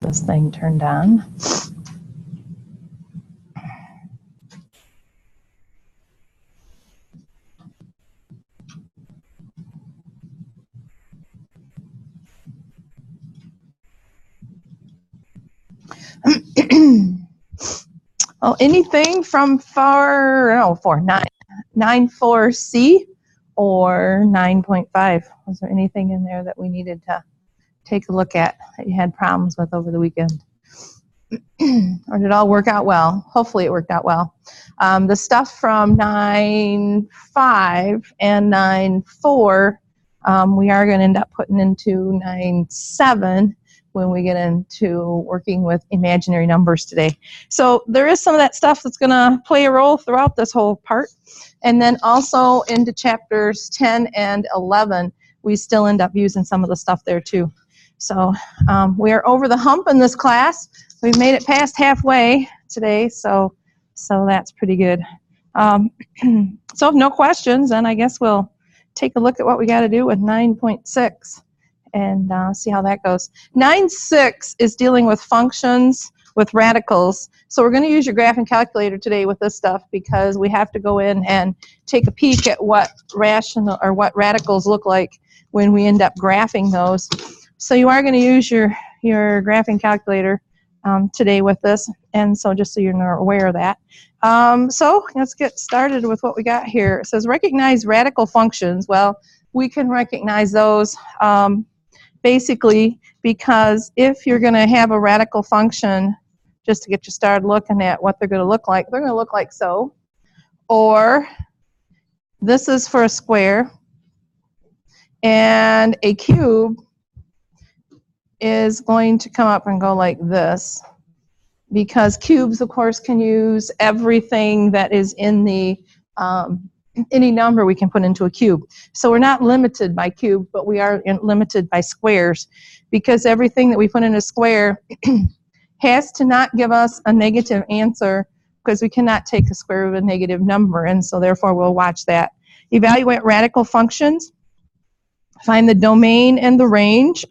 This thing turned on. Well, anything from 9.4C or 9.5? Was there anything in there that we needed to take a look at that you had problems with over the weekend? Or did it all work out well? Hopefully it worked out well. The stuff from 9.5 and 9.4, we are going to end up putting into 9.7 when we get into working with imaginary numbers today. So there is some of that stuff that's going to play a role throughout this whole part. And then also into chapters 10 and 11, we still end up using some of the stuff there too. So we are over the hump in this class. We've made it past halfway today, so that's pretty good. So if no questions, then I guess we'll take a look at what we got to do with 9.6 and see how that goes. 9.6 is dealing with functions with radicals. So we're going to use your graphing calculator today with this stuff because we have to go in and take a peek at what rational or what radicals look like when we end up graphing those. So you are going to use your graphing calculator today with this, and so just so you're aware of that. So let's get started with what we got here. It says recognize radical functions. Well, we can recognize those basically because if you're going to have a radical function, just to get you started looking at what they're going to look like, they're going to look like so. Or this is for a square, and a cube is going to come up and go like this, because cubes, of course, can use everything that is in the any number we can put into a cube. So we're not limited by cube, but we are limited by squares, because everything that we put in a square has to not give us a negative answer, because we cannot take the square root of a negative number, and so therefore we'll watch that. Evaluate radical functions. Find the domain and the range.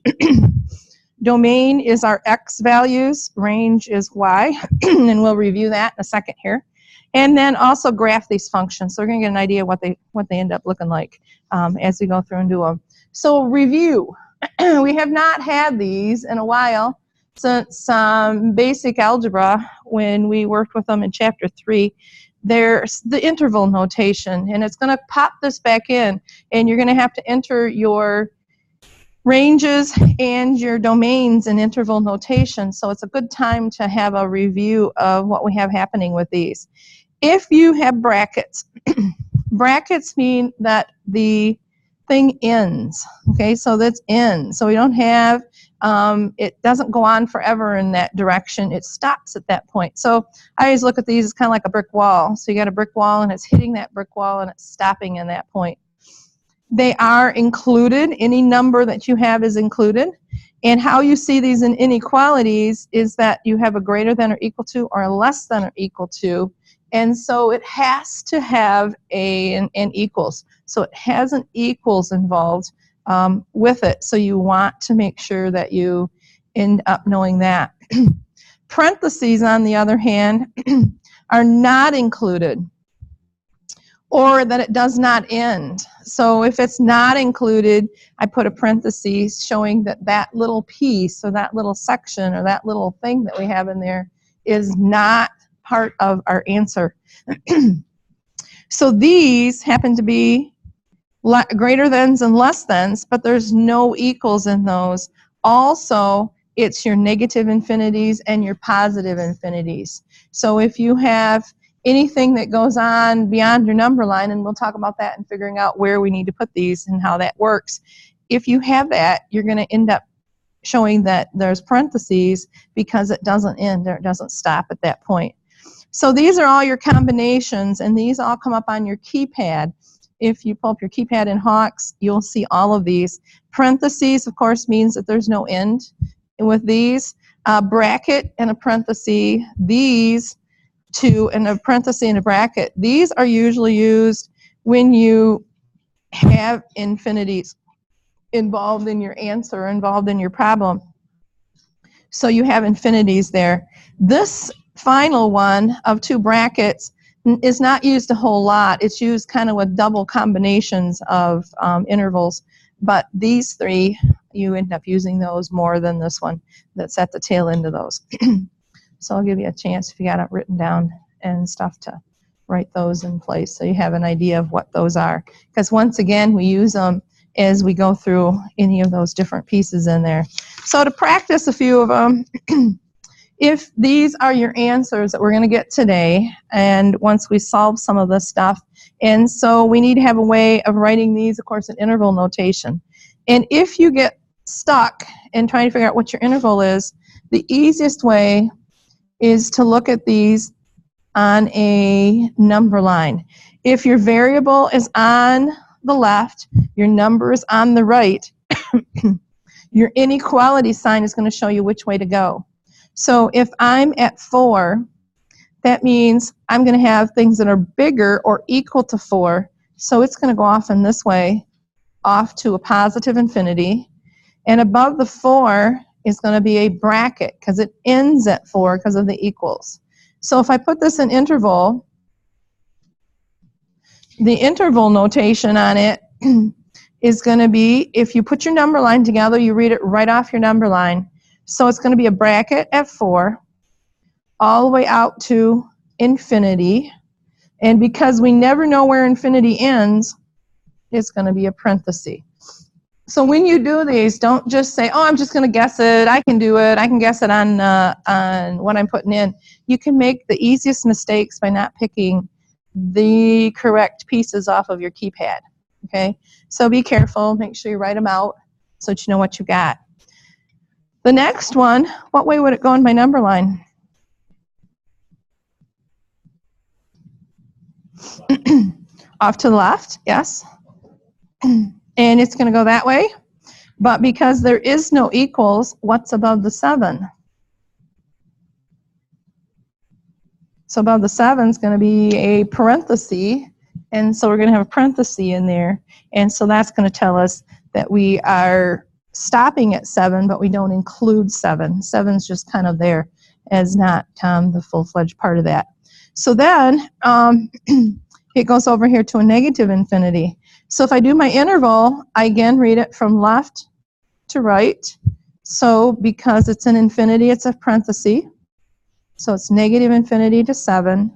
Domain is our x values, range is y, and we'll review that in a second here. And then also graph these functions, so we're going to get an idea what they end up looking like as we go through and do them. So review. We have not had these in a while since basic algebra when we worked with them in chapter 3. There's the interval notation, and it's going to pop this back in, and you're going to have to enter your ranges and your domains in interval notation, so it's a good time to have a review of what we have happening with these. If you have brackets, brackets mean that the thing ends, okay, so that's end. So we don't have, it doesn't go on forever in that direction, it stops at that point. So I always look at these as kind of like a brick wall. So you got a brick wall and it's hitting that brick wall and it's stopping in that point. They are included. Any number that you have is included. And how you see these in inequalities is that you have a greater than or equal to or a less than or equal to. And so it has to have an equals. So it has an equals involved with it. So you want to make sure that you end up knowing that. Parentheses, on the other hand, are not included, or that it does not end. So if it's not included, I put a parenthesis showing that that little piece or that little section or that little thing that we have in there is not part of our answer. So these happen to be greater thans and less thans, but there's no equals in those. Also, it's your negative infinities and your positive infinities. So if you have anything that goes on beyond your number line, and we'll talk about that and figuring out where we need to put these and how that works. If you have that, you're going to end up showing that there's parentheses because it doesn't end or it doesn't stop at that point. So these are all your combinations, and these all come up on your keypad. If you pull up your keypad in Hawks, you'll see all of these. Parentheses, of course, means that there's no end with these. Bracket and a parenthesis, these two, and a parenthesis and a bracket. These are usually used when you have infinities involved in your answer, involved in your problem. So you have infinities there. This final one of 2 brackets is not used a whole lot. It's used kind of with double combinations of intervals. But these 3, you end up using those more than this one that's at the tail end of those. So I'll give you a chance if you got it written down and stuff to write those in place so you have an idea of what those are. Because once again, we use them as we go through any of those different pieces in there. So to practice a few of them, if these are your answers that we're going to get today, and once we solve some of this stuff, and so we need to have a way of writing these, of course, in interval notation. And if you get stuck in trying to figure out what your interval is, the easiest way is to look at these on a number line. If your variable is on the left, your number is on the right, your inequality sign is going to show you which way to go. So if I'm at 4, that means I'm going to have things that are bigger or equal to 4. So it's going to go off in this way, off to a positive infinity. And above the 4 is going to be a bracket because it ends at 4 because of the equals. So if I put this in interval, the interval notation on it is going to be, if you put your number line together, you read it right off your number line. So it's going to be a bracket at 4, all the way out to infinity. And because we never know where infinity ends, it's going to be a parenthesis. So when you do these, don't just say, oh, I'm just going to guess it. I can do it. I can guess it on what I'm putting in. You can make the easiest mistakes by not picking the correct pieces off of your keypad. Okay? So be careful. Make sure you write them out so that you know what you got. The next one, what way would it go in my number line? Off to the left, yes. And it's going to go that way. But because there is no equals, what's above the 7? So above the 7 is going to be a parenthesis. And so we're going to have a parenthesis in there. And so that's going to tell us that we are stopping at 7, but we don't include 7. 7's just kind of there as not the full-fledged part of that. So then it goes over here to a negative infinity. So if I do my interval, I again read it from left to right. So because it's an infinity, it's a parenthesis. So it's negative infinity to 7.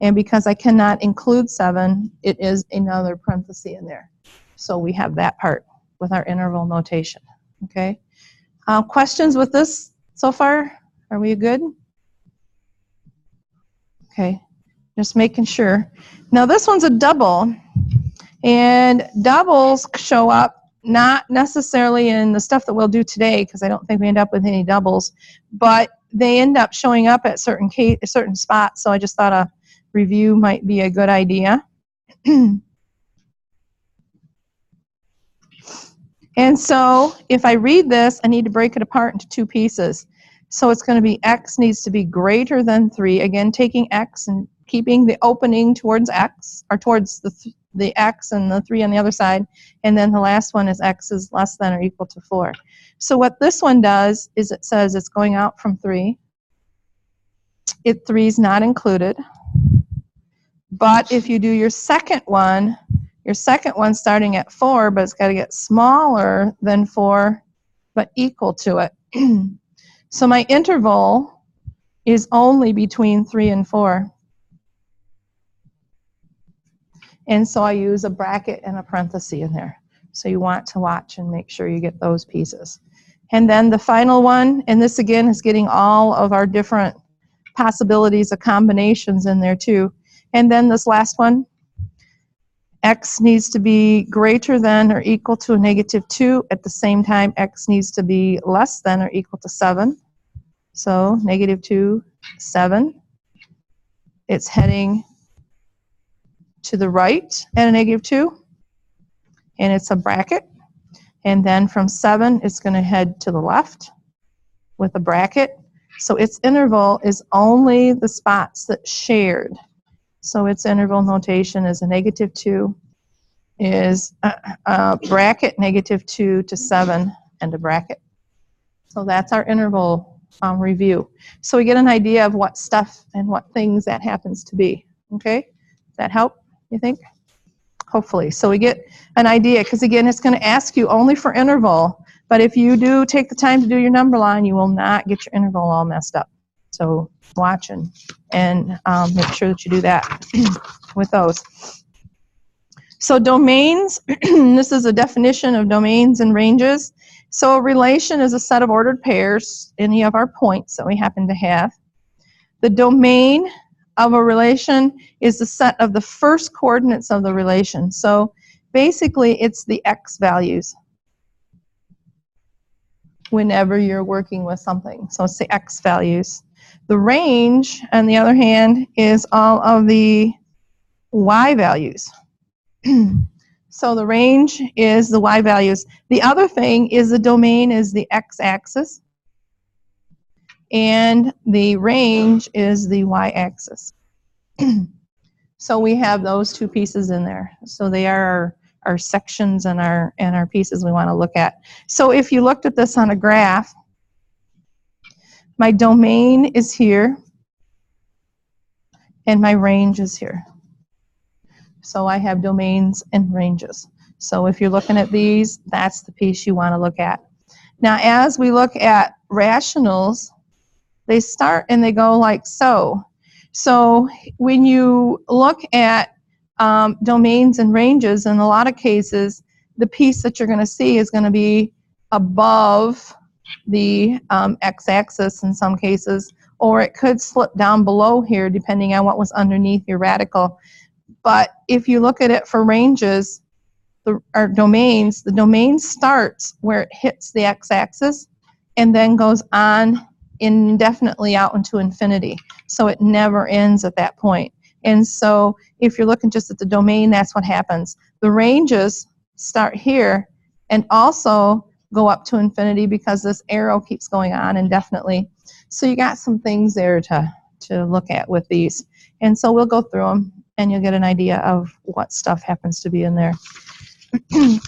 And because I cannot include 7, it is another parenthesis in there. So we have that part with our interval notation. Okay. Questions with this so far? Are we good? Okay. Just making sure. Now this one's a double. And doubles show up not necessarily in the stuff that we'll do today, because I don't think we end up with any doubles, but they end up showing up at certain spots. So I just thought a review might be a good idea. And so if I read this, I need to break it apart into 2 pieces. So it's going to be x needs to be greater than 3. Again, taking x and keeping the opening towards x, or towards the x and the 3 on the other side. And then the last one is x is less than or equal to 4. So what this one does is it says it's going out from 3. 3 is not included. But if you do your second one starting at 4, but it's got to get smaller than 4, but equal to it. So my interval is only between 3 and 4. And so I use a bracket and a parenthesis in there. So you want to watch and make sure you get those pieces. And then the final one, and this again is getting all of our different possibilities of combinations in there too. And then this last one, x needs to be greater than or equal to a negative 2. At the same time, x needs to be less than or equal to 7. So negative 2, 7. It's heading to the right at a negative 2. And it's a bracket. And then from 7, it's going to head to the left with a bracket. So its interval is only the spots that shared. So its interval notation is a negative 2, is a bracket negative 2 to 7, and a bracket. So that's our interval review. So we get an idea of what stuff and what things that happens to be. Okay? Does that help, you think? Hopefully. So we get an idea, because again, it's going to ask you only for interval, but if you do take the time to do your number line, you will not get your interval all messed up. So watch and make sure that you do that with those. So domains, this is a definition of domains and ranges. So a relation is a set of ordered pairs, any of our points that we happen to have. The domain of a relation is the set of the first coordinates of the relation. So basically it's the x values whenever you're working with something. So it's the x values. The range, on the other hand, is all of the y values. So the range is the y values. The other thing is the domain is the x-axis, and the range is the y-axis. So we have those two pieces in there. So they are our sections and our pieces we want to look at. So if you looked at this on a graph, my domain is here, and my range is here. So I have domains and ranges. So if you're looking at these, that's the piece you want to look at. Now, as we look at rationals, they start and they go like so. So when you look at domains and ranges, in a lot of cases, the piece that you're going to see is going to be above the x-axis in some cases, or it could slip down below here depending on what was underneath your radical. But if you look at it for ranges, or domains, the domain starts where it hits the x-axis and then goes on indefinitely out into infinity. So it never ends at that point. And so if you're looking just at the domain, that's what happens. The ranges start here and also go up to infinity because this arrow keeps going on indefinitely. So you got some things there to look at with these. And so we'll go through them, and you'll get an idea of what stuff happens to be in there.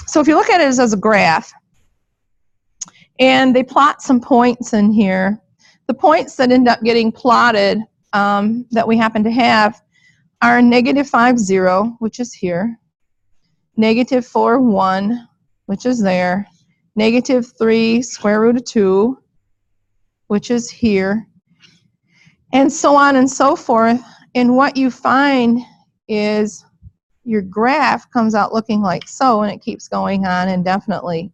So if you look at it as a graph, and they plot some points in here, the points that end up getting plotted that we happen to have are -5, 0, which is here, -4, 1, which is there, -3, square root of 2, which is here, and so on and so forth. And what you find is your graph comes out looking like so, and it keeps going on indefinitely.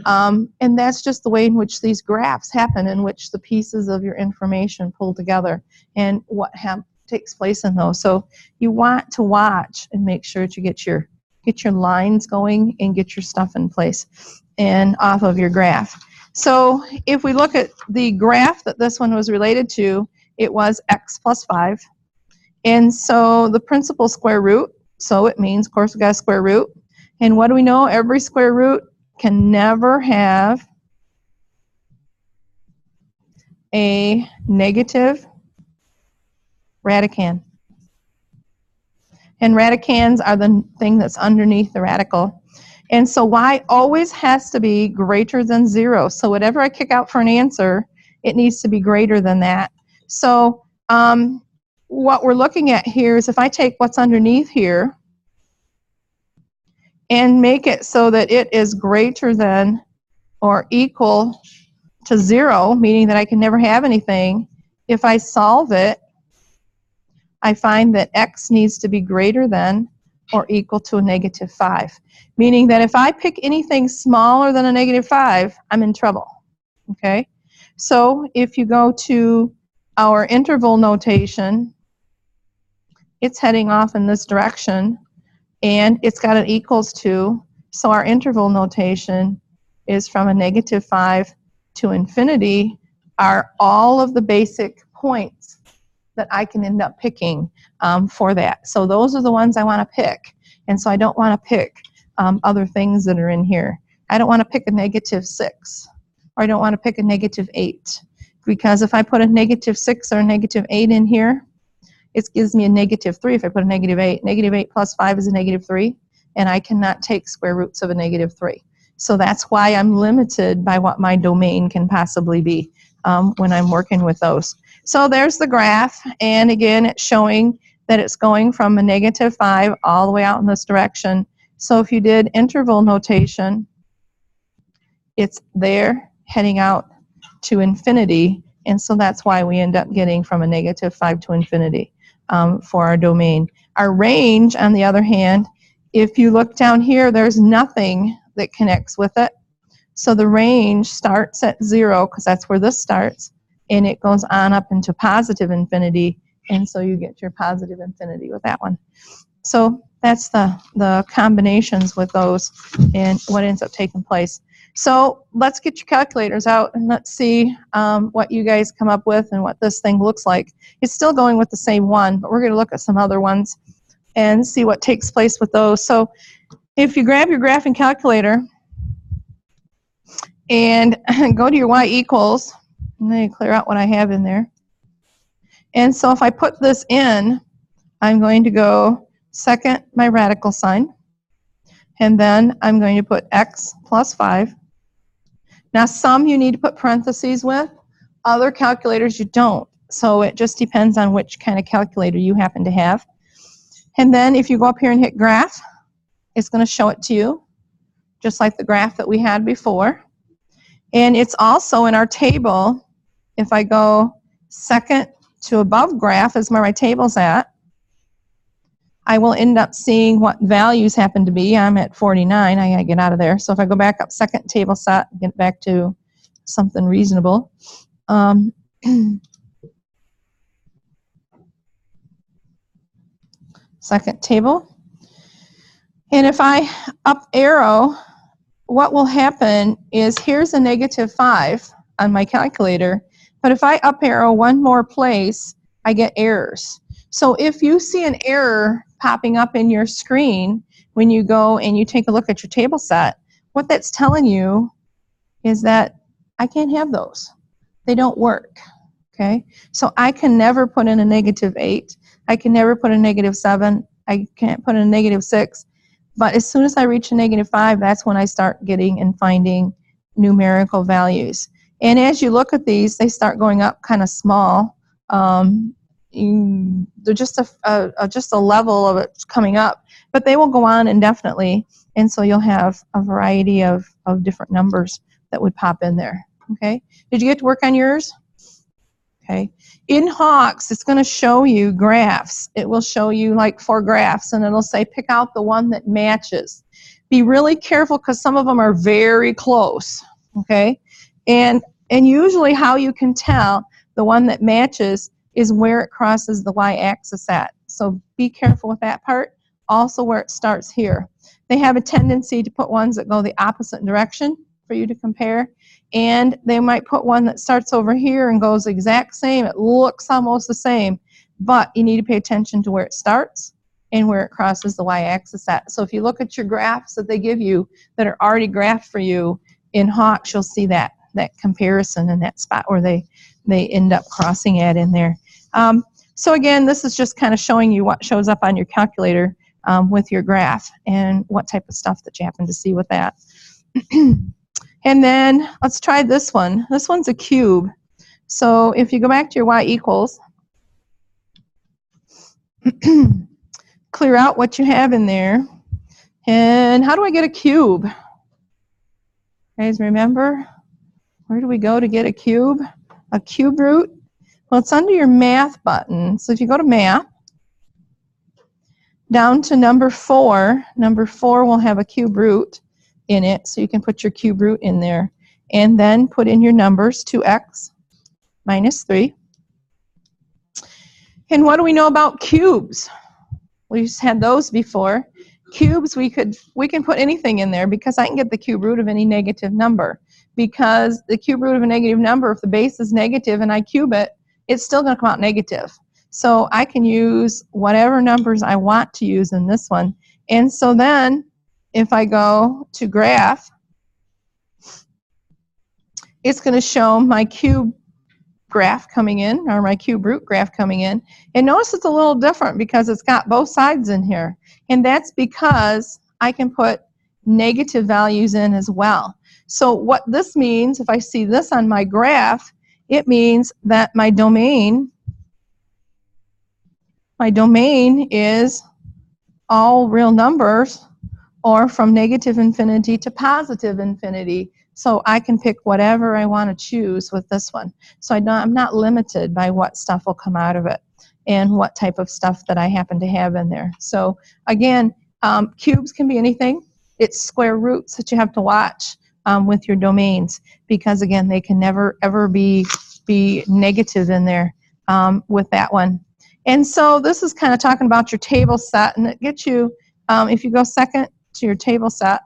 And that's just the way in which these graphs happen, in which the pieces of your information pull together and what takes place in those. So you want to watch and make sure that you get your lines going and get your stuff in place and off of your graph. So if we look at the graph that this one was related to, it was x plus 5. And so the principal square root, so it means, of course, we got a square root. And what do we know? Every square root can never have a negative radicand. And radicans are the thing that's underneath the radical. And so y always has to be greater than 0. So whatever I kick out for an answer, it needs to be greater than that. So what we're looking at here is if I take what's underneath here and make it so that it is greater than or equal to 0, meaning that I can never have anything, if I solve it, I find that x needs to be greater than or equal to a -5, meaning that if I pick anything smaller than a -5, I'm in trouble. Okay? So if you go to our interval notation, it's heading off in this direction, and it's got an equals to, so our interval notation is from a -5 to infinity, are all of the basic points that I can end up picking for that. So those are the ones I want to pick, and so I don't want to pick other things that are in here. I don't want to pick a -6, or I don't want to pick a -8, because if I put a -6 or a -8 in here, it gives me a -3 if I put a -8. -8 plus 5 is a -3, and I cannot take square roots of a -3. So that's why I'm limited by what my domain can possibly be. when I'm working with those. So there's the graph, and again, it's showing that it's going from a -5 all the way out in this direction. So if you did interval notation, it's there heading out to infinity, and so that's why we end up getting from a -5 to infinity for our domain. Our range, on the other hand, if you look down here, there's nothing that connects with it. So the range starts at 0, because that's where this starts, and it goes on up into positive infinity, and so you get your positive infinity with that one. So that's the combinations with those and what ends up taking place. So let's get your calculators out and let's see what you guys come up with and what this thing looks like. It's still going with the same one, but we're going to look at some other ones and see what takes place with those. So if you grab your graphing calculator and go to your y equals, and then you clear out what I have in there. And so if I put this in, I'm going to go second my radical sign, and then I'm going to put x plus 5. Now some you need to put parentheses with, other calculators you don't. So it just depends on which kind of calculator you happen to have. And then if you go up here and hit graph, it's going to show it to you, just like the graph that we had before. And it's also in our table. If I go second to above graph is where my table's at, I will end up seeing what values happen to be. I'm at 49. I gotta get out of there. So if I go back up second table set, get back to something reasonable. Second table. And if I up arrow, what will happen is here's a -5 on my calculator, but if I up arrow one more place, I get errors. So if you see an error popping up in your screen when you go and you take a look at your table set, what that's telling you is that I can't have those. They don't work, okay? So I can never put in a -8. I can never put a -7. I can't put in a -6. But as soon as I reach a -5, that's when I start getting and finding numerical values. And as you look at these, they start going up kind of small. They're just a level of it coming up, but they will go on indefinitely, and so you'll have a variety of different numbers that would pop in there. Okay, did you get to work on yours? Okay, in Hawks, it's going to show you graphs. It will show you like 4 graphs, and it'll say pick out the one that matches. Be really careful because some of them are very close. Okay, and usually how you can tell the one that matches is where it crosses the y-axis at. So be careful with that part. Also where it starts here. They have a tendency to put ones that go the opposite direction for you to compare. And they might put one that starts over here and goes the exact same. It looks almost the same. But you need to pay attention to where it starts and where it crosses the y-axis at. So if you look at your graphs that they give you that are already graphed for you in Hawks, you'll see that comparison in that spot where they end up crossing at in there. So again, this is just kind of showing you what shows up on your calculator with your graph and what type of stuff that you happen to see with that. And then let's try this one. This one's a cube. So if you go back to your y equals, clear out what you have in there. And how do I get a cube? Guys, remember? Where do we go to get a cube? A cube root? Well, it's under your math button. So if you go to math, down to number 4 will have a cube root in it, so you can put your cube root in there. And then put in your numbers, 2x minus 3. And what do we know about cubes? We just had those before. Cubes, we can put anything in there because I can get the cube root of any negative number. Because the cube root of a negative number, if the base is negative and I cube it, it's still going to come out negative. So I can use whatever numbers I want to use in this one. And so then, if I go to graph, it's going to show my cube graph coming in, or my cube root graph coming in. And notice it's a little different because it's got both sides in here. And that's because I can put negative values in as well. So what this means, if I see this on my graph, it means that my domain is all real numbers, or from negative infinity to positive infinity. So I can pick whatever I want to choose with this one. So I'm not limited by what stuff will come out of it and what type of stuff that I happen to have in there. So again, cubes can be anything. It's square roots that you have to watch with your domains, because again, they can never ever be negative in there with that one. And so this is kind of talking about your table set, and it gets you, if you go second to your table set,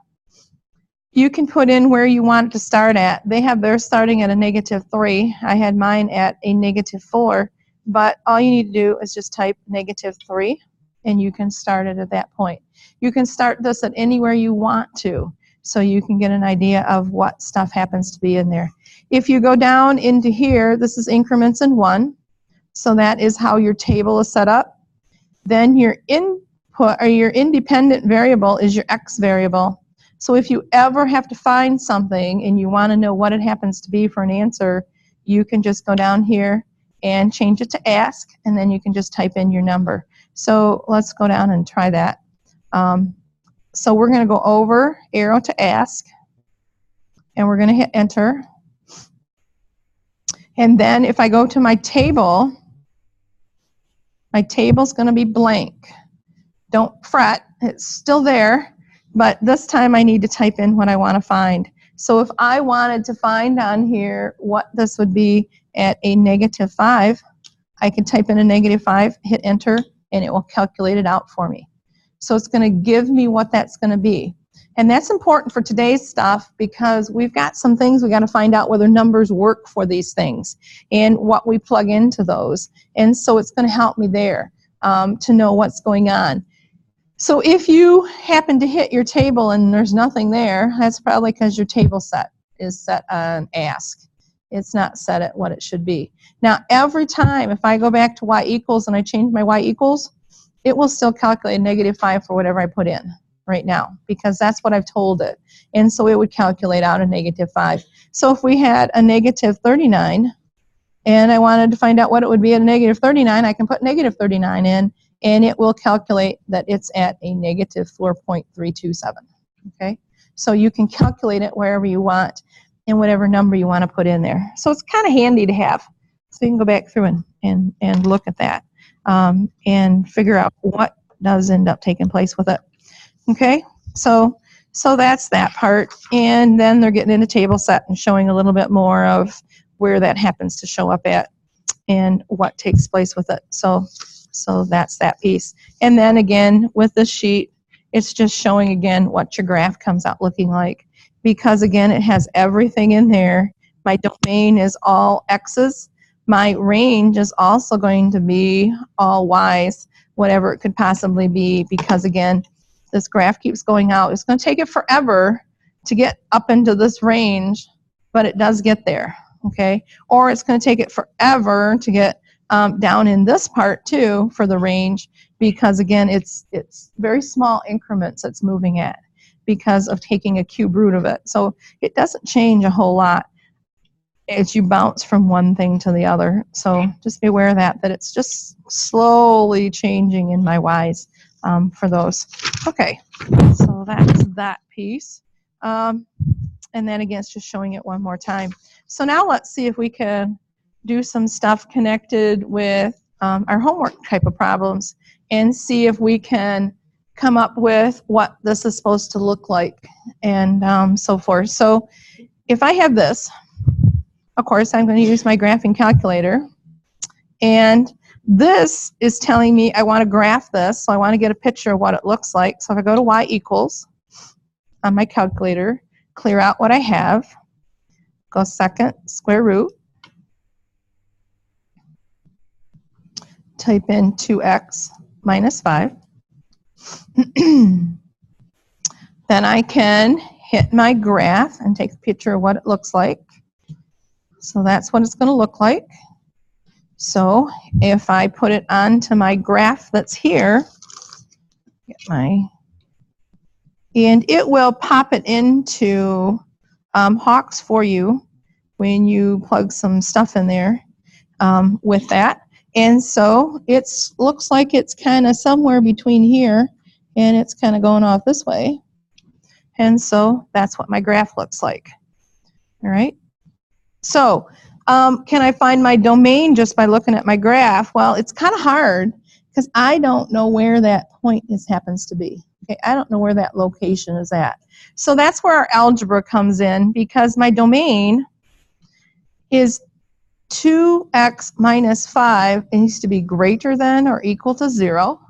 you can put in where you want it to start at. They have theirs starting at a -3. I had mine at a -4, but all you need to do is just type -3, and you can start it at that point. You can start this at anywhere you want to, so you can get an idea of what stuff happens to be in there. If you go down into here, this is increments in 1, so that is how your table is set up. Then your input, or your independent variable, is your x variable. So if you ever have to find something and you want to know what it happens to be for an answer, you can just go down here and change it to ask, and then you can just type in your number. So let's go down and try that. So we're going to go over, arrow to ask, and we're going to hit enter. And then if I go to my table, my table's going to be blank. Don't fret, it's still there, but this time I need to type in what I want to find. So if I wanted to find on here what this would be at a -5, I can type in a -5, hit enter, and it will calculate it out for me. So it's going to give me what that's going to be. And that's important for today's stuff, because we've got some things we got to find out whether numbers work for these things and what we plug into those. And so it's going to help me there to know what's going on. So if you happen to hit your table and there's nothing there, that's probably because your table set is set on ask. It's not set at what it should be. Now every time if I go back to y equals and I change my y equals, it will still calculate -5 for whatever I put in right now, because that's what I've told it. And so it would calculate out a -5. So if we had a -39 and I wanted to find out what it would be at a -39, I can put -39 in, and it will calculate that it's at a -4.327. Okay, so you can calculate it wherever you want and whatever number you want to put in there. So it's kind of handy to have. So you can go back through and look at that and figure out what does end up taking place with it. Okay, so that's that part. And then they're getting into table set and showing a little bit more of where that happens to show up at and what takes place with it. So that's that piece. And then again, with this sheet, it's just showing again what your graph comes out looking like, because again, it has everything in there. My domain is all x's. My range is also going to be all y's, whatever it could possibly be, because again, this graph keeps going out. It's going to take it forever to get up into this range, but it does get there, okay? Or it's going to take it forever to get down in this part too for the range, because again, it's very small increments it's moving at because of taking a cube root of it. So it doesn't change a whole lot as you bounce from one thing to the other. So just be aware of that it's just slowly changing in my y's for those. Okay, so that's that piece. And then again, it's just showing it one more time. So now let's see if we can do some stuff connected with our homework type of problems and see if we can come up with what this is supposed to look like and so forth. So if I have this, of course, I'm going to use my graphing calculator, and this is telling me I want to graph this, so I want to get a picture of what it looks like. So if I go to y equals on my calculator, clear out what I have, go second square root, type in 2x minus 5. Then I can hit my graph and take a picture of what it looks like. So that's what it's going to look like. So if I put it onto my graph that's here, and it will pop it into Hawks for you when you plug some stuff in there with that. And so it looks like it's kind of somewhere between here, and it's kind of going off this way. And so that's what my graph looks like. All right. So can I find my domain just by looking at my graph? Well, it's kind of hard because I don't know where that point happens to be. Okay, I don't know where that location is at. So that's where our algebra comes in, because my domain is 2x minus 5. It needs to be greater than or equal to 0.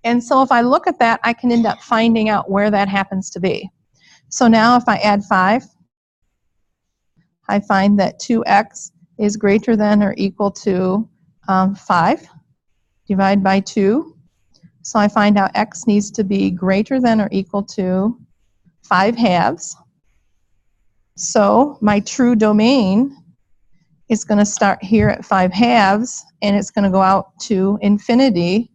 And so if I look at that, I can end up finding out where that happens to be. So now if I add 5, I find that 2x is greater than or equal to 5. Divide by 2. So I find out x needs to be greater than or equal to 5 halves. So my true domain is going to start here at 5 halves, and it's going to go out to infinity.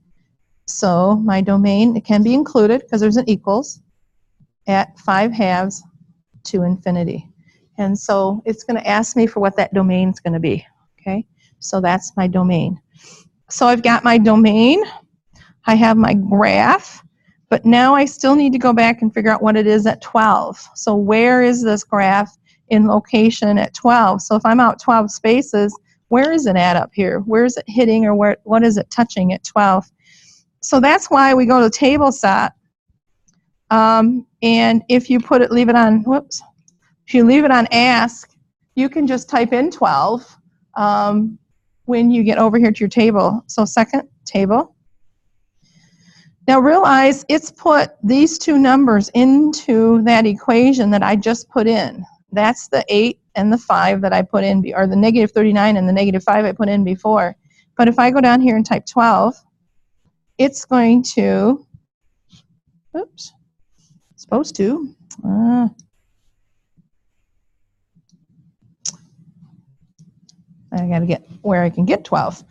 So my domain, it can be included because there's an equals, at 5 halves to infinity. And so it's going to ask me for what that domain is going to be. Okay, so that's my domain. So I've got my domain. I have my graph, but now I still need to go back and figure out what it is at 12. So where is this graph in location at 12? So if I'm out 12 spaces, where is it at up here? Where is it hitting, or what is it touching at 12? So that's why we go to table set. And if you leave it on, whoops, if you leave it on ask, you can just type in 12 when you get over here to your table. So second table. Now realize it's put these two numbers into that equation that I just put in. That's the 8 and the 5 that I put in, or the negative 39 and the negative 5 I put in before. But if I go down here and type 12, it's going to, oops, supposed to, I got to get where I can get 12.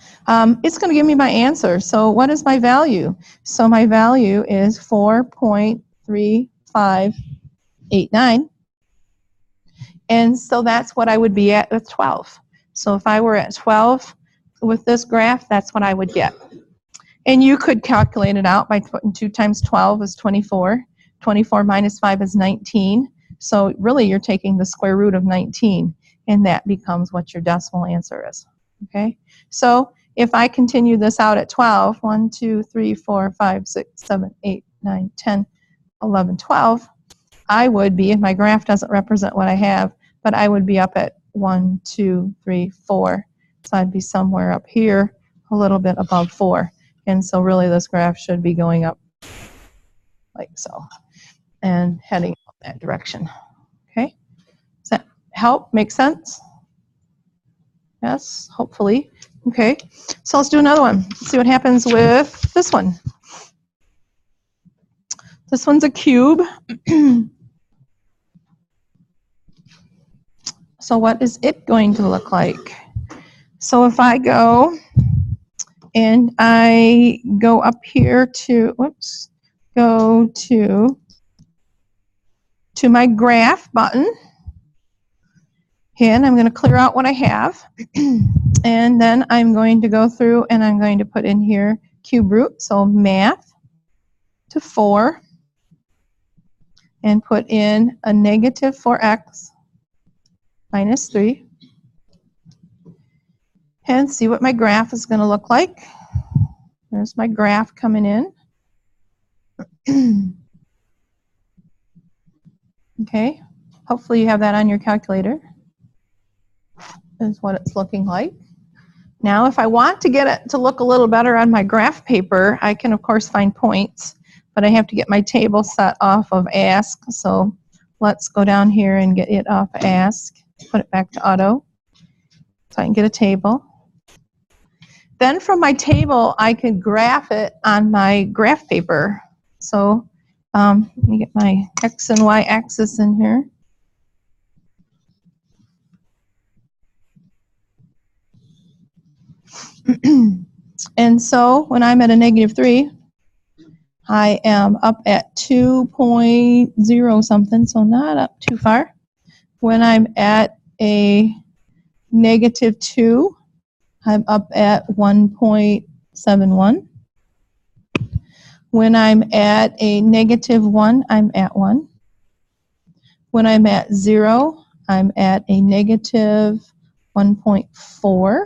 It's going to give me my answer. So what is my value? So my value is 4.3589. And so that's what I would be at with 12. So if I were at 12 with this graph, that's what I would get. And you could calculate it out by putting 2 times 12 is 24. 24 minus 5 is 19. So really you're taking the square root of 19. And that becomes what your decimal answer is. Okay? So if I continue this out at 12, 1, 2, 3, 4, 5, 6, 7, 8, 9, 10, 11, 12, I would be, if my graph doesn't represent what I have, but I would be up at 1, 2, 3, 4. So I'd be somewhere up here, a little bit above 4. And so really this graph should be going up like so and heading that direction. Okay? Does that help? Make sense? Yes, hopefully. Okay, so let's do another one. Let's see what happens with this one. This one's a cube. So what is it going to look like? So if I go and I go up here to, whoops, go to my graph button, and I'm going to clear out what I have, and then I'm going to go through and I'm going to put in here cube root, so math to 4, and put in a negative 4x minus 3, and see what my graph is going to look like. There's my graph coming in. Okay, hopefully you have that on your calculator. Is what it's looking like. Now if I want to get it to look a little better on my graph paper, I can of course find points, but I have to get my table set off of ask. So let's go down here and get it off ask, put it back to auto, so I can get a table. Then from my table I could graph it on my graph paper. So let me get my X and Y axis in here. And so when I'm at a negative 3, I am up at 2.0 something, so not up too far. When I'm at a negative 2, I'm up at 1.71. When I'm at a negative 1, I'm at 1. When I'm at 0, I'm at a negative 1.4.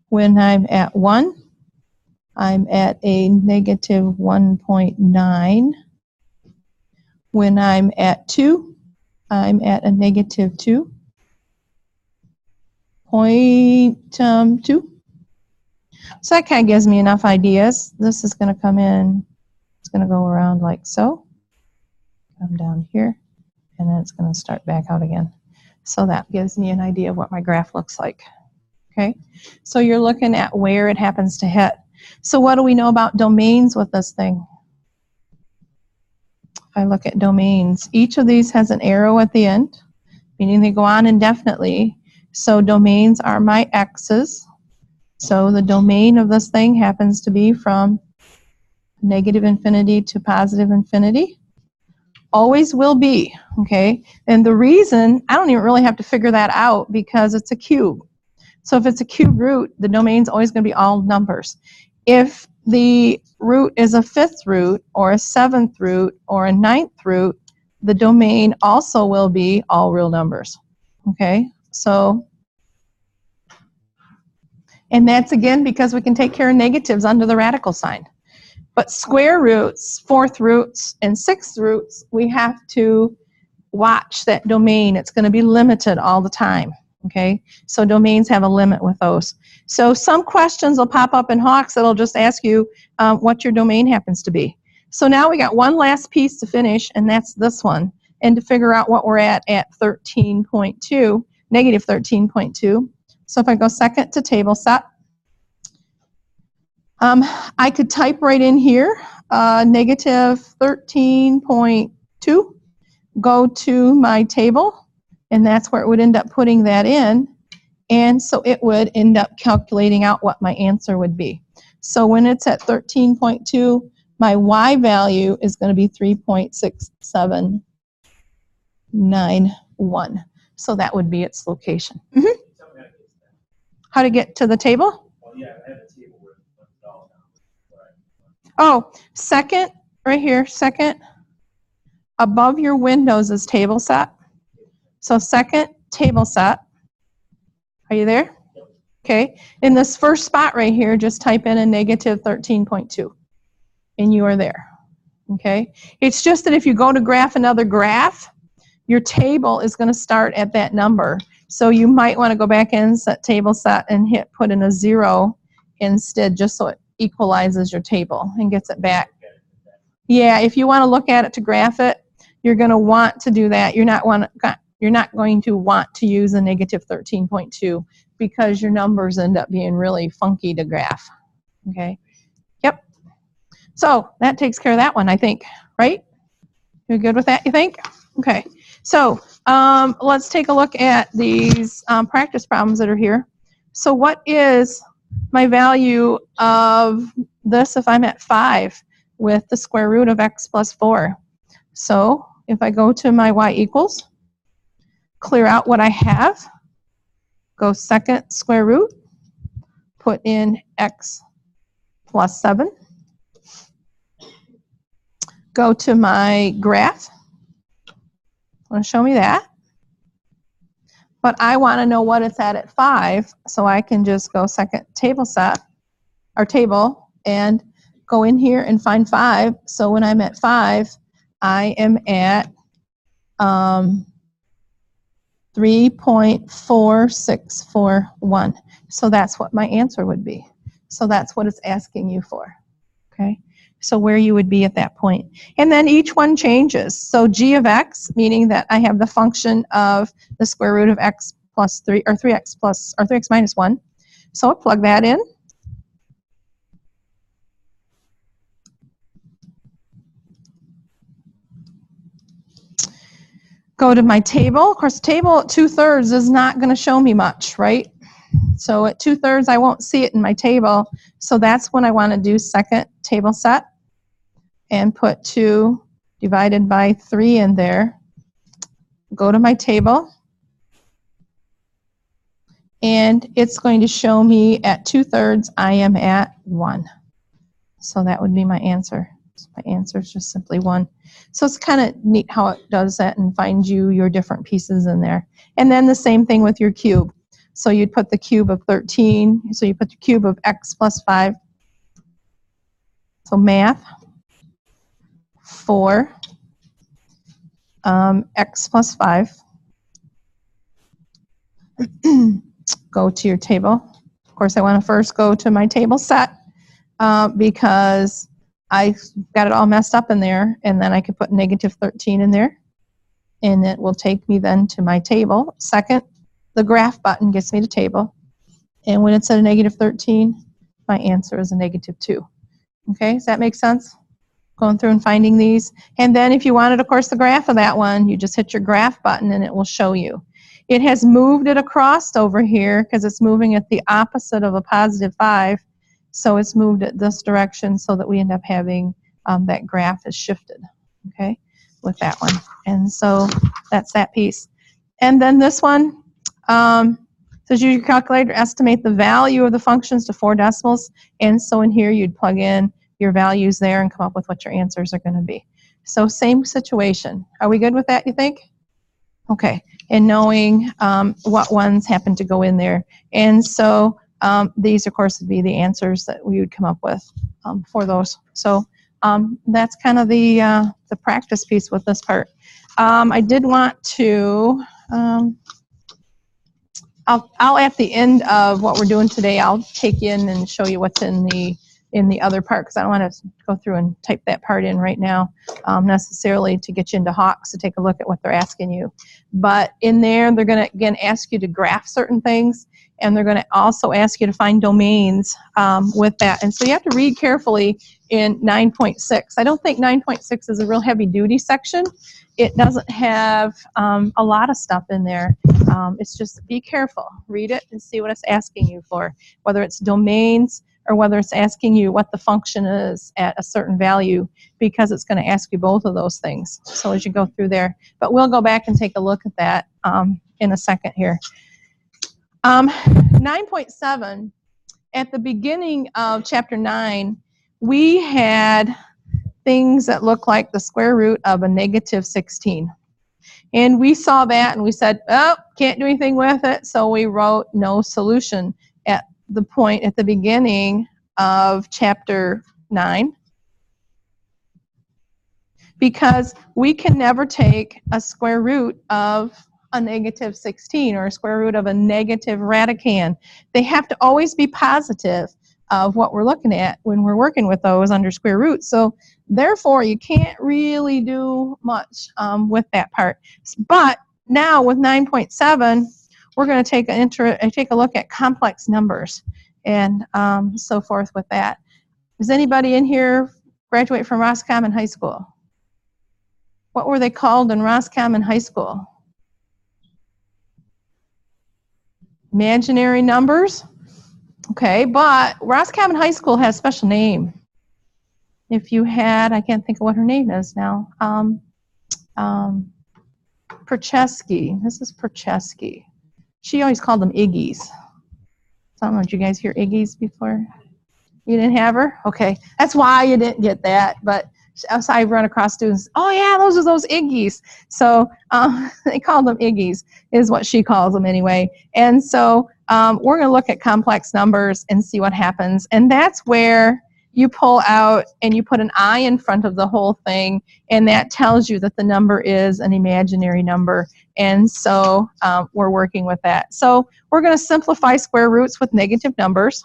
When I'm at 1, I'm at a negative 1.9. When I'm at 2, I'm at a negative 2.2. So that kind of gives me enough ideas. This is going to come in, it's going to go around like so, come down here, and then it's going to start back out again. So that gives me an idea of what my graph looks like. Okay, so you're looking at where it happens to hit. So what do we know about domains with this thing? If I look at domains, each of these has an arrow at the end, meaning they go on indefinitely. So domains are my x's. So the domain of this thing happens to be from negative infinity to positive infinity. Always will be, okay? And the reason, I don't even really have to figure that out because it's a cube. So if it's a cube root, the domain's always going to be all numbers. If the root is a fifth root or a seventh root or a ninth root, the domain also will be all real numbers, okay? So, and that's again because we can take care of negatives under the radical sign. But square roots, fourth roots, and sixth roots, we have to watch that domain. It's going to be limited all the time, okay? So domains have a limit with those. So some questions will pop up in Hawks that'll just ask you what your domain happens to be. So now we got one last piece to finish, and that's this one. And to figure out what we're at 13.2, negative 13.2. So if I go second to table set, I could type right in here, negative 13.2, go to my table, and that's where it would end up putting that in. And so it would end up calculating out what my answer would be. So when it's at 13.2, my y value is going to be 3.6791. So that would be its location. Mm-hmm. How to get to the table? Well, yeah, I have a table where it's all down. Oh, second, right here, second, above your windows is table set. So second, table set. Are you there? Okay. In this first spot right here, just type in a negative 13.2, and you are there. Okay. It's just that if you go to graph another graph, your table is going to start at that number. So you might want to go back in, set table set, and put in a 0 instead, just so it equalizes your table and gets it back. Yeah, if you want to look at it to graph it, you're going to want to do that. You're not going to want to use a negative 13.2 because your numbers end up being really funky to graph. Okay. Yep. So that takes care of that one, I think. Right? You're good with that, you think? Okay. So let's take a look at these practice problems that are here. So what is my value of this if I'm at 5 with the square root of x plus 4? So if I go to my y equals, clear out what I have, go second square root, put in x plus 7, go to my graph, want to show me that, but I want to know what it's at 5, so I can just go second table set, or table, and go in here and find 5. So when I'm at 5, I am at 3.4641. So that's what my answer would be. So that's what it's asking you for. Okay. So where you would be at that point. And then each one changes. So g of x, meaning that I have the function of the square root of x plus 3, or 3x plus, or 3x minus 1. So I'll plug that in. Go to my table. Of course, table at 2/3 is not going to show me much, right? So at 2/3, I won't see it in my table. So that's when I want to do second table set and put 2 divided by 3 in there. Go to my table. And it's going to show me at 2/3 I am at 1. So that would be my answer. So my answer is just simply 1. So it's kind of neat how it does that and finds you your different pieces in there. And then the same thing with your cube. So you'd put the cube of 13. So you put the cube of x plus 5. So math, 4, x plus 5. Go to your table. Of course, I want to first go to my table set because I got it all messed up in there, and then I could put negative 13 in there, and it will take me then to my table. Second, the graph button gets me to table, and when it's at a negative 13, my answer is a negative 2. Okay, does that make sense? Going through and finding these. And then if you wanted, of course, the graph of that one, you just hit your graph button and it will show you. It has moved it across over here because it's moving at the opposite of a positive 5. So it's moved it this direction so that we end up having that graph is shifted, okay, with that one. And so that's that piece. And then this one says use your calculator, estimate the value of the functions to 4 decimals. And so in here you'd plug in your values there and come up with what your answers are going to be. So same situation. Are we good with that, you think? Okay. And knowing what ones happen to go in there. And so these, of course, would be the answers that we would come up with for those. So that's kind of the practice piece with this part. I did want to, I'll at the end of what we're doing today, I'll take in and show you what's in the other part, because I don't want to go through and type that part in right now necessarily to get you into Hawks to take a look at what they're asking you. But in there, they're going to, again, ask you to graph certain things, and they're going to also ask you to find domains with that. And so you have to read carefully in 9.6. I don't think 9.6 is a real heavy-duty section. It doesn't have a lot of stuff in there. It's just be careful. Read it and see what it's asking you for, whether it's domains or whether it's asking you what the function is at a certain value, because it's going to ask you both of those things. So as you go through there. But we'll go back and take a look at that in a second here. 9.7, at the beginning of chapter 9, we had things that look like the square root of a negative 16. And we saw that and we said, oh, can't do anything with it. So we wrote no solution at the point at the beginning of chapter 9. Because we can never take a square root of a negative 16 or a square root of a negative radicand. They have to always be positive of what we're looking at when we're working with those under square roots. So therefore, you can't really do much with that part. But now with 9.7, we're going to take a look at complex numbers and so forth with that. Does anybody in here graduate from Roscommon High School? What were they called in Roscommon High School? Imaginary numbers? Okay, but Roscommon High School has a special name. If you had, I can't think of what her name is now. Perchesky. Mrs. Perchesky. She always called them Iggies. So I don't know, did you guys hear Iggies before? You didn't have her? Okay, that's why you didn't get that. But I run across students, oh yeah, those are those Iggies. So they call them Iggies, is what she calls them anyway. And so we're going to look at complex numbers and see what happens. And that's where you pull out and you put an I in front of the whole thing, and that tells you that the number is an imaginary number. And so we're working with that. So we're going to simplify square roots with negative numbers.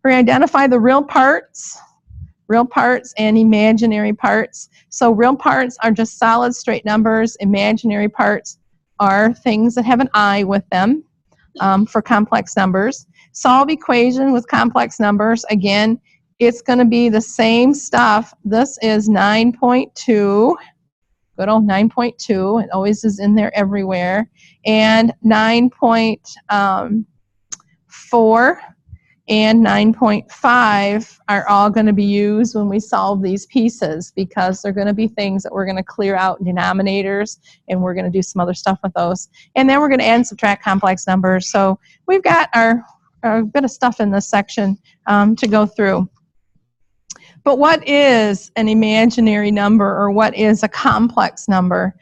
We're going to identify the real parts and imaginary parts. So real parts are just solid straight numbers. Imaginary parts are things that have an I with them for complex numbers. Solve equation with complex numbers. Again, it's going to be the same stuff. This is 9.2. Good old 9.2. It always is in there everywhere. And 9.4 and 9.5 are all going to be used when we solve these pieces, because they're going to be things that we're going to clear out denominators, and we're going to do some other stuff with those. And then we're going to add and subtract complex numbers. So we've got our bit of stuff in this section to go through. But what is an imaginary number, or what is a complex number?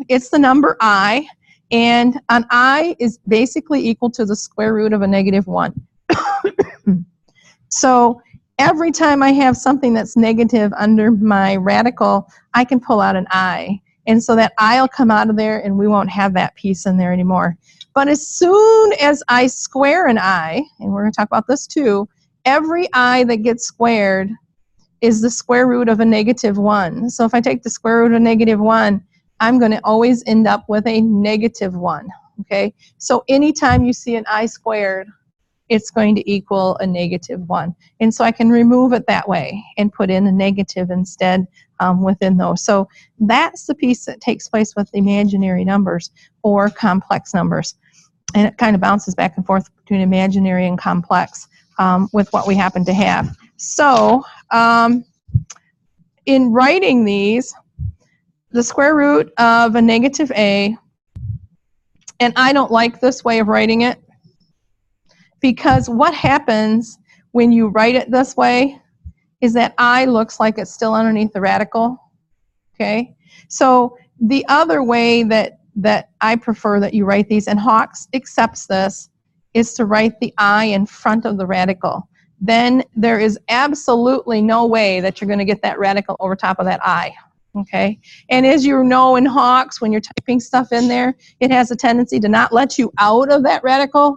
It's the number I, and an I is basically equal to the square root of a negative 1. So every time I have something that's negative under my radical, I can pull out an I. And so that I will come out of there, and we won't have that piece in there anymore. But as soon as I square an I, and we're going to talk about this too, every I that gets squared is the square root of a negative 1. So if I take the square root of negative 1, I'm going to always end up with a negative 1. Okay? So anytime you see an I squared, it's going to equal a negative 1. And so I can remove it that way and put in a negative instead within those. So that's the piece that takes place with imaginary numbers or complex numbers. And it kind of bounces back and forth between imaginary and complex with what we happen to have. So in writing these, the square root of a negative a, and I don't like this way of writing it, because what happens when you write it this way is that I looks like it's still underneath the radical, okay? So the other way that I prefer that you write these, and Hawks accepts this, is to write the I in front of the radical. Then there is absolutely no way that you're going to get that radical over top of that I, okay? And as you know in Hawks, when you're typing stuff in there, it has a tendency to not let you out of that radical.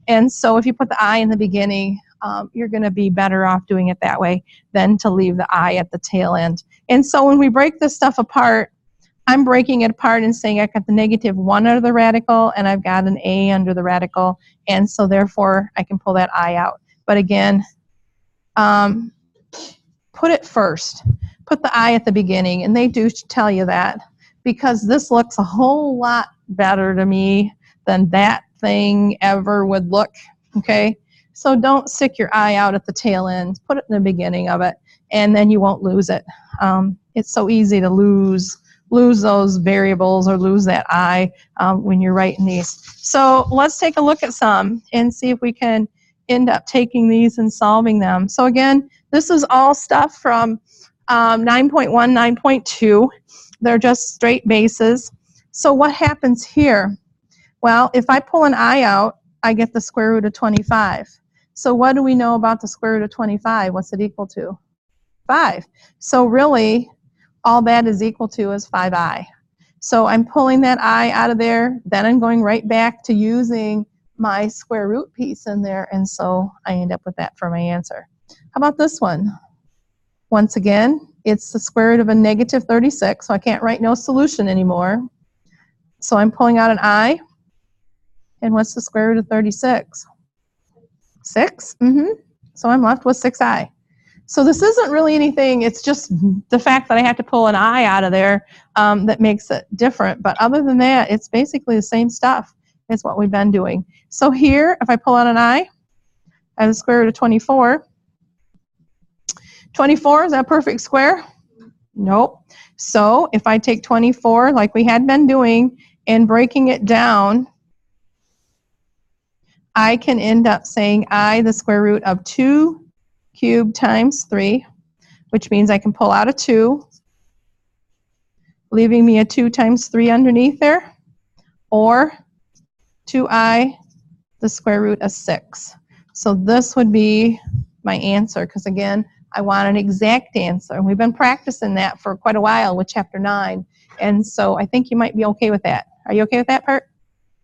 And so if you put the I in the beginning, you're going to be better off doing it that way than to leave the I at the tail end. And so when we break this stuff apart, I'm breaking it apart and saying I got the negative 1 under the radical, and I've got an A under the radical, and so therefore I can pull that I out. But again, put it first. Put the I at the beginning, and they do tell you that, because this looks a whole lot better to me than that thing ever would look, okay? So don't stick your I out at the tail end. Put it in the beginning of it, and then you won't lose it. It's so easy to lose those variables or lose that I when you're writing these. So let's take a look at some and see if we can end up taking these and solving them. So again, this is all stuff from 9.1, 9.2. They're just straight bases. So what happens here? Well, if I pull an I out, I get the square root of 25. So what do we know about the square root of 25? What's it equal to? 5. So really, all that is equal to is 5i. So I'm pulling that I out of there, then I'm going right back to using my square root piece in there, and so I end up with that for my answer. How about this one? Once again, it's the square root of a negative 36, so I can't write no solution anymore. So I'm pulling out an I, and what's the square root of 36? 6? So I'm left with 6i. So this isn't really anything, it's just the fact that I have to pull an I out of there that makes it different. But other than that, it's basically the same stuff as what we've been doing. So here, if I pull out an I have the square root of 24. 24, is that a perfect square? Nope. So if I take 24, like we had been doing, and breaking it down, I can end up saying I, the square root of 2 cubed times 3, which means I can pull out a 2, leaving me a 2 times 3 underneath there, or 2i, the square root of 6. So this would be my answer, because again, I want an exact answer. And we've been practicing that for quite a while with chapter 9. And so I think you might be okay with that. Are you okay with that part?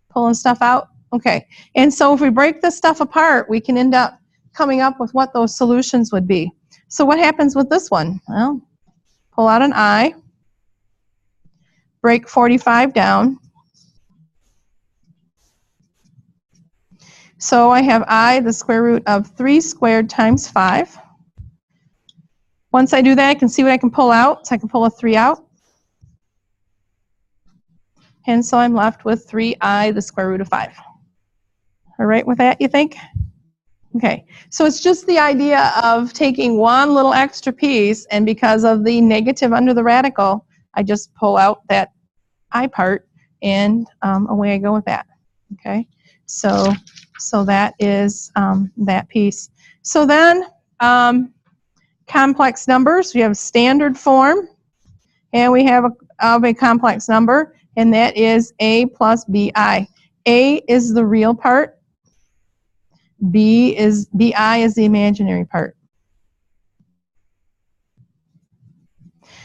Pulling stuff out? Okay. And so if we break this stuff apart, we can end up coming up with what those solutions would be. So what happens with this one? Well, pull out an I, break 45 down. So I have I, the square root of 3 squared times 5. Once I do that, I can see what I can pull out. So I can pull a 3 out. And so I'm left with 3i, the square root of 5. All right with that, you think? Okay, so it's just the idea of taking one little extra piece, and because of the negative under the radical, I just pull out that I part, and away I go with that. Okay, so that is that piece. So then complex numbers, we have standard form, and we have a complex number, and that is a plus bi. A is the real part. Bi is the imaginary part.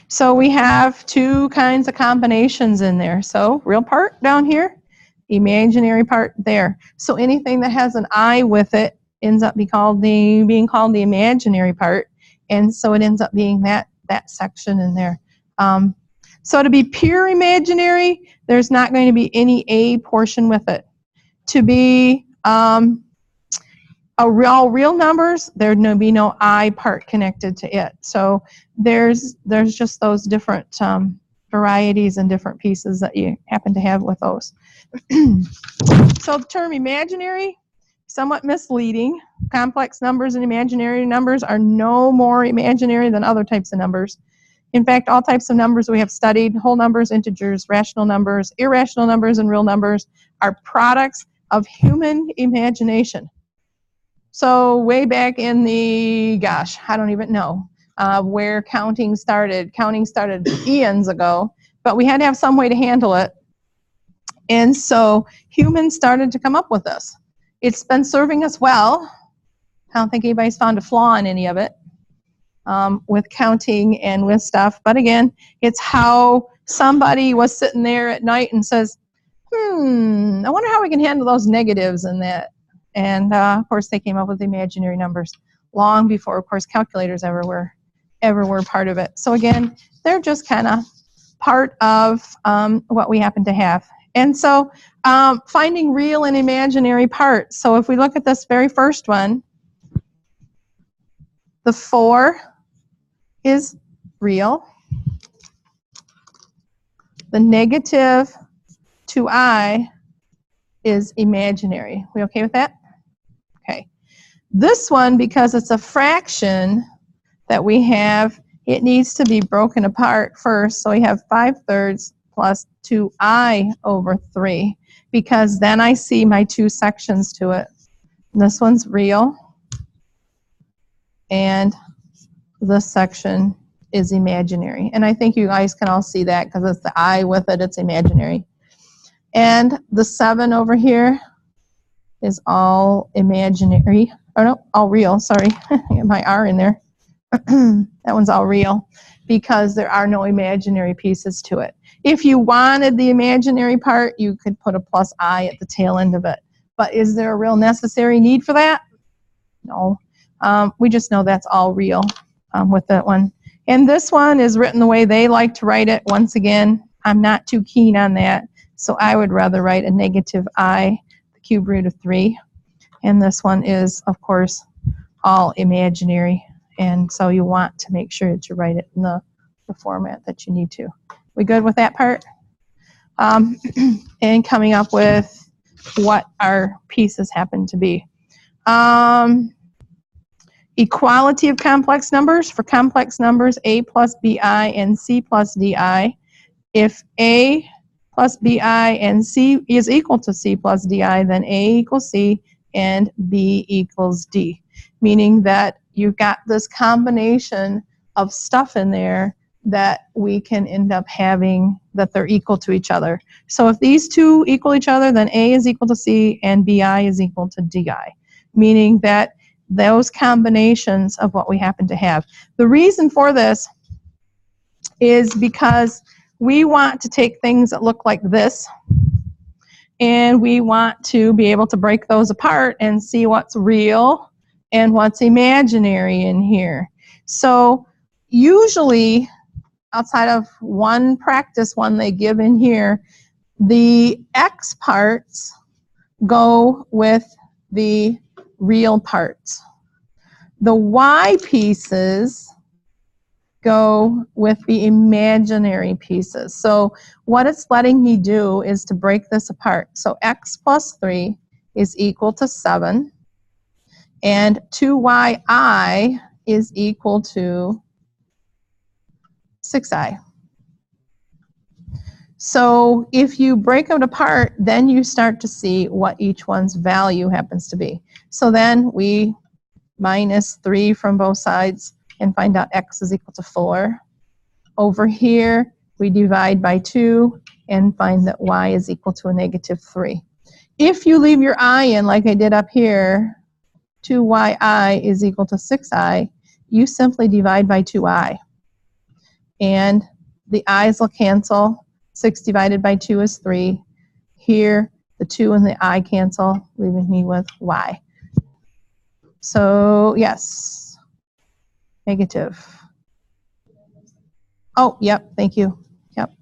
So we have two kinds of combinations in there. So real part down here, imaginary part there. So anything that has an I with it ends up being called the imaginary part, and so it ends up being that section in there. So to be pure imaginary, there's not going to be any A portion with it. To be all real numbers, there'd be no I part connected to it. So there's just those different varieties and different pieces that you happen to have with those. So the term imaginary, somewhat misleading. Complex numbers and imaginary numbers are no more imaginary than other types of numbers. In fact, all types of numbers we have studied, whole numbers, integers, rational numbers, irrational numbers, and real numbers, are products of human imagination. So way back in the, gosh, I don't even know where counting started. Counting started eons ago, but we had to have some way to handle it. And so humans started to come up with this. It's been serving us well. I don't think anybody's found a flaw in any of it with counting and with stuff. But again, it's how somebody was sitting there at night and says, I wonder how we can handle those negatives and that. And of course, they came up with imaginary numbers long before, of course, calculators ever were part of it. So again, they're just kind of part of what we happen to have. And so finding real and imaginary parts. So if we look at this very first one, the 4 is real. The negative 2i is imaginary. We okay with that? Okay. This one, because it's a fraction that we have, it needs to be broken apart first. So we have 5/3 plus 2i over 3, because then I see my two sections to it. This one's real, and this section is imaginary. And I think you guys can all see that because it's the I with it, it's imaginary. And the 7 over here is all imaginary. Or no, all real, sorry. I got my R in there. That one's all real because there are no imaginary pieces to it. If you wanted the imaginary part, you could put a plus I at the tail end of it. But is there a real necessary need for that? No. We just know that's all real with that one. And this one is written the way they like to write it. Once again, I'm not too keen on that. So I would rather write a negative I, the cube root of 3. And this one is, of course, all imaginary. And so you want to make sure that you write it in the format that you need to. We good with that part? And coming up with what our pieces happen to be. Equality of complex numbers. For complex numbers, a plus bi and c plus di. If a plus bi and c is equal to c plus di, then a equals c and b equals d. Meaning that you've got this combination of stuff in there that we can end up having that they're equal to each other. So if these two equal each other, then a is equal to c and bi is equal to di. Meaning that those combinations of what we happen to have. The reason for this is because we want to take things that look like this, and we want to be able to break those apart and see what's real and what's imaginary in here. So usually, outside of one practice one they give in here, the X parts go with the real parts. The Y pieces go with the imaginary pieces. So what it's letting me do is to break this apart. So X plus 3 is equal to 7. And 2yi is equal to 6i. So if you break it apart, then you start to see what each one's value happens to be. So then we minus 3 from both sides and find out x is equal to 4. Over here, we divide by 2 and find that y is equal to a negative 3. If you leave your I in like I did up here, 2yi is equal to 6i, you simply divide by 2i. And the i's will cancel. 6 divided by 2 is 3. Here, the 2 and the I cancel, leaving me with y. So, yes, negative. Oh, yep, thank you. Yep,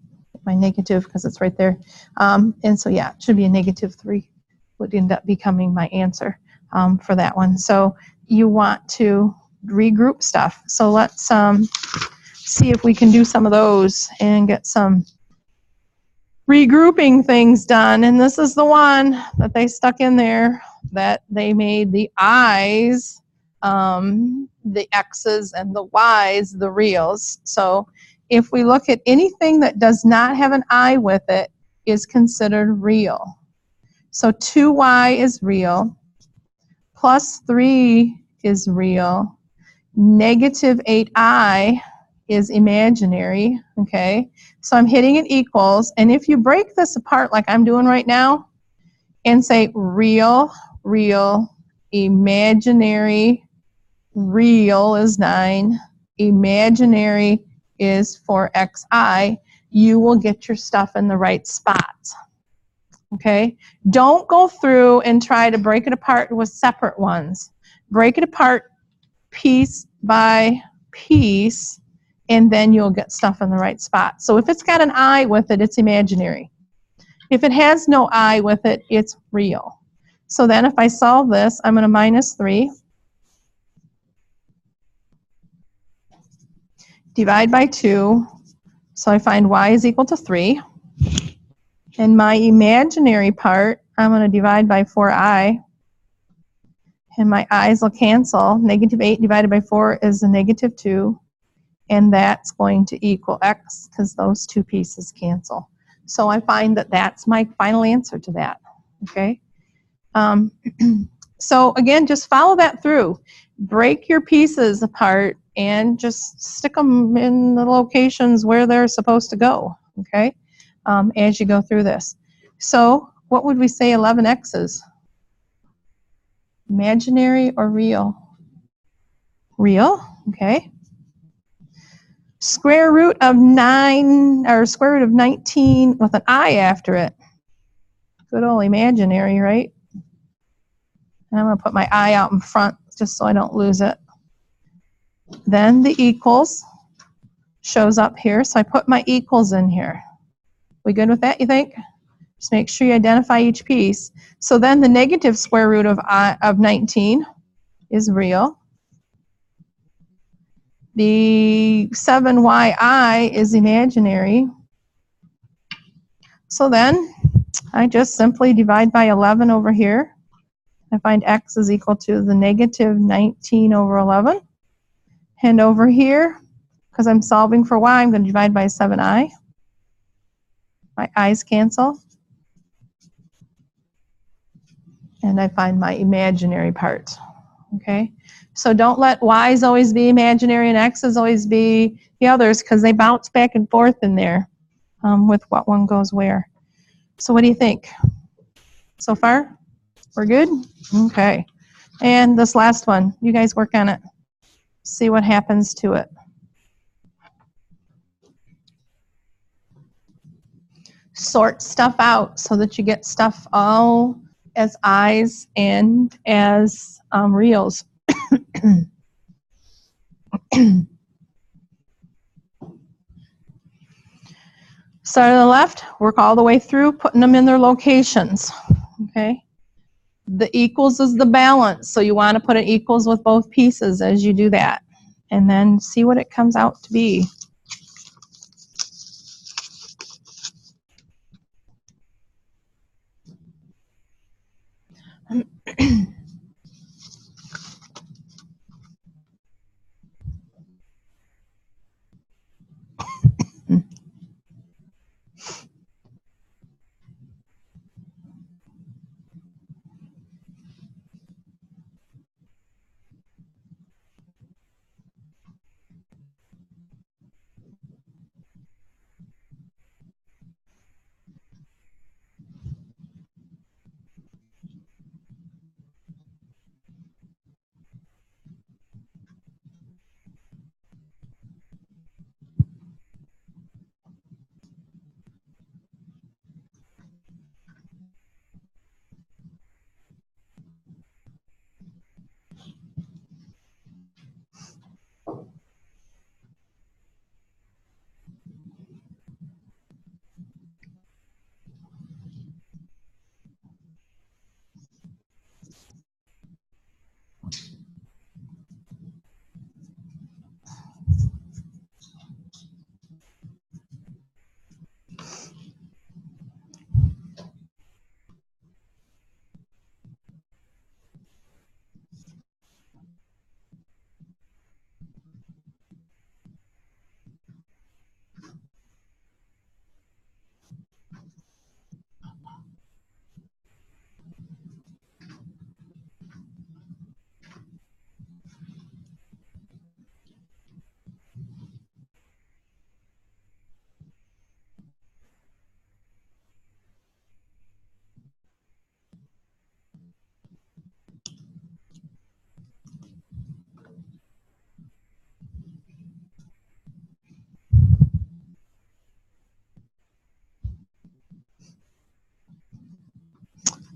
my negative, because it's right there. And so, yeah, it should be a negative 3 would end up becoming my answer for that one. So you want to regroup stuff. So let's see if we can do some of those and get some regrouping things done. And this is the one that they stuck in there, that they made the i's the x's and the y's the reals. So if we look at anything that does not have an I with it, is considered real. So 2y is real, plus 3 is real, negative 8i is imaginary, okay? So I'm hitting it equals, and if you break this apart like I'm doing right now, and say real, real, imaginary, real is 9, imaginary is 4xi, you will get your stuff in the right spots, okay? Don't go through and try to break it apart with separate ones. Break it apart piece by piece, and then you'll get stuff in the right spot. So if it's got an I with it, it's imaginary. If it has no I with it, it's real. So then if I solve this, I'm going to minus 3. Divide by 2. So I find y is equal to 3. And my imaginary part, I'm going to divide by 4i. And my i's will cancel. Negative 8 divided by 4 is a negative 2. And that's going to equal x, because those two pieces cancel. So I find that that's my final answer to that, okay? So again, just follow that through. Break your pieces apart and just stick them in the locations where they're supposed to go, okay, as you go through this. So what would we say 11x is? Imaginary or real? Real, okay. Square root of 9, or square root of 19 with an I after it. Good old imaginary, right? And I'm going to put my I out in front just so I don't lose it. Then the equals shows up here, so I put my equals in here. We good with that, you think? Just make sure you identify each piece. So then the negative square root of 19 is real. The 7yi is imaginary. So then I just simply divide by 11 over here. I find x is equal to the negative 19 over 11. And over here, because I'm solving for y, I'm going to divide by 7i. My i's cancel. And I find my imaginary part. Okay? So don't let y's always be imaginary and x's always be the others, because they bounce back and forth in there with what one goes where. So what do you think? So far? We're good? Okay. And this last one, you guys work on it. See what happens to it. Sort stuff out so that you get stuff all as I's and as reals. Start on the left, work all the way through, putting them in their locations. Okay. The equals is the balance, so you want to put an equals with both pieces as you do that. And then see what it comes out to be.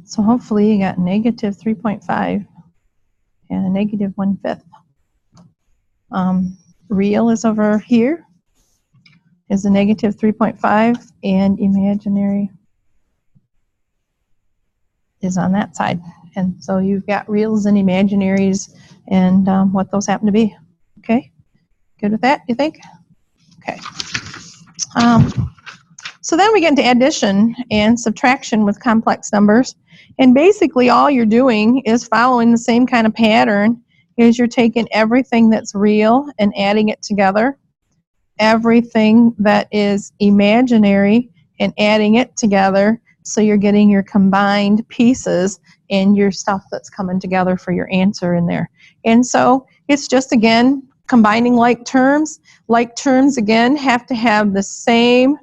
So hopefully you got negative 3.5 and a negative 1/5. Real is over here, is a negative 3.5, and imaginary is on that side. And so you've got reals and imaginaries and what those happen to be. Okay, good with that, you think? Okay. So then we get into addition and subtraction with complex numbers. And basically all you're doing is following the same kind of pattern. Is you're taking everything that's real and adding it together, everything that is imaginary and adding it together, so you're getting your combined pieces and your stuff that's coming together for your answer in there. And so it's just, again, combining like terms. Like terms, again, have to have the same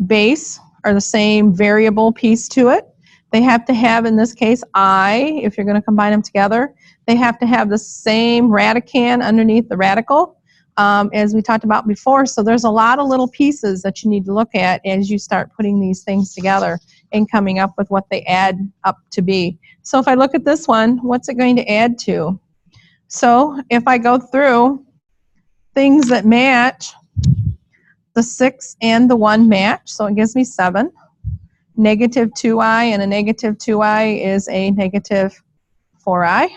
base or the same variable piece to it. They have to have, in this case, I, if you're going to combine them together. They have to have the same radicand underneath the radical, as we talked about before. So there's a lot of little pieces that you need to look at as you start putting these things together and coming up with what they add up to be. So if I look at this one, what's it going to add to? So if I go through things that match, the 6 and the 1 match, so it gives me 7. Negative 2i and a negative 2i is a negative 4i.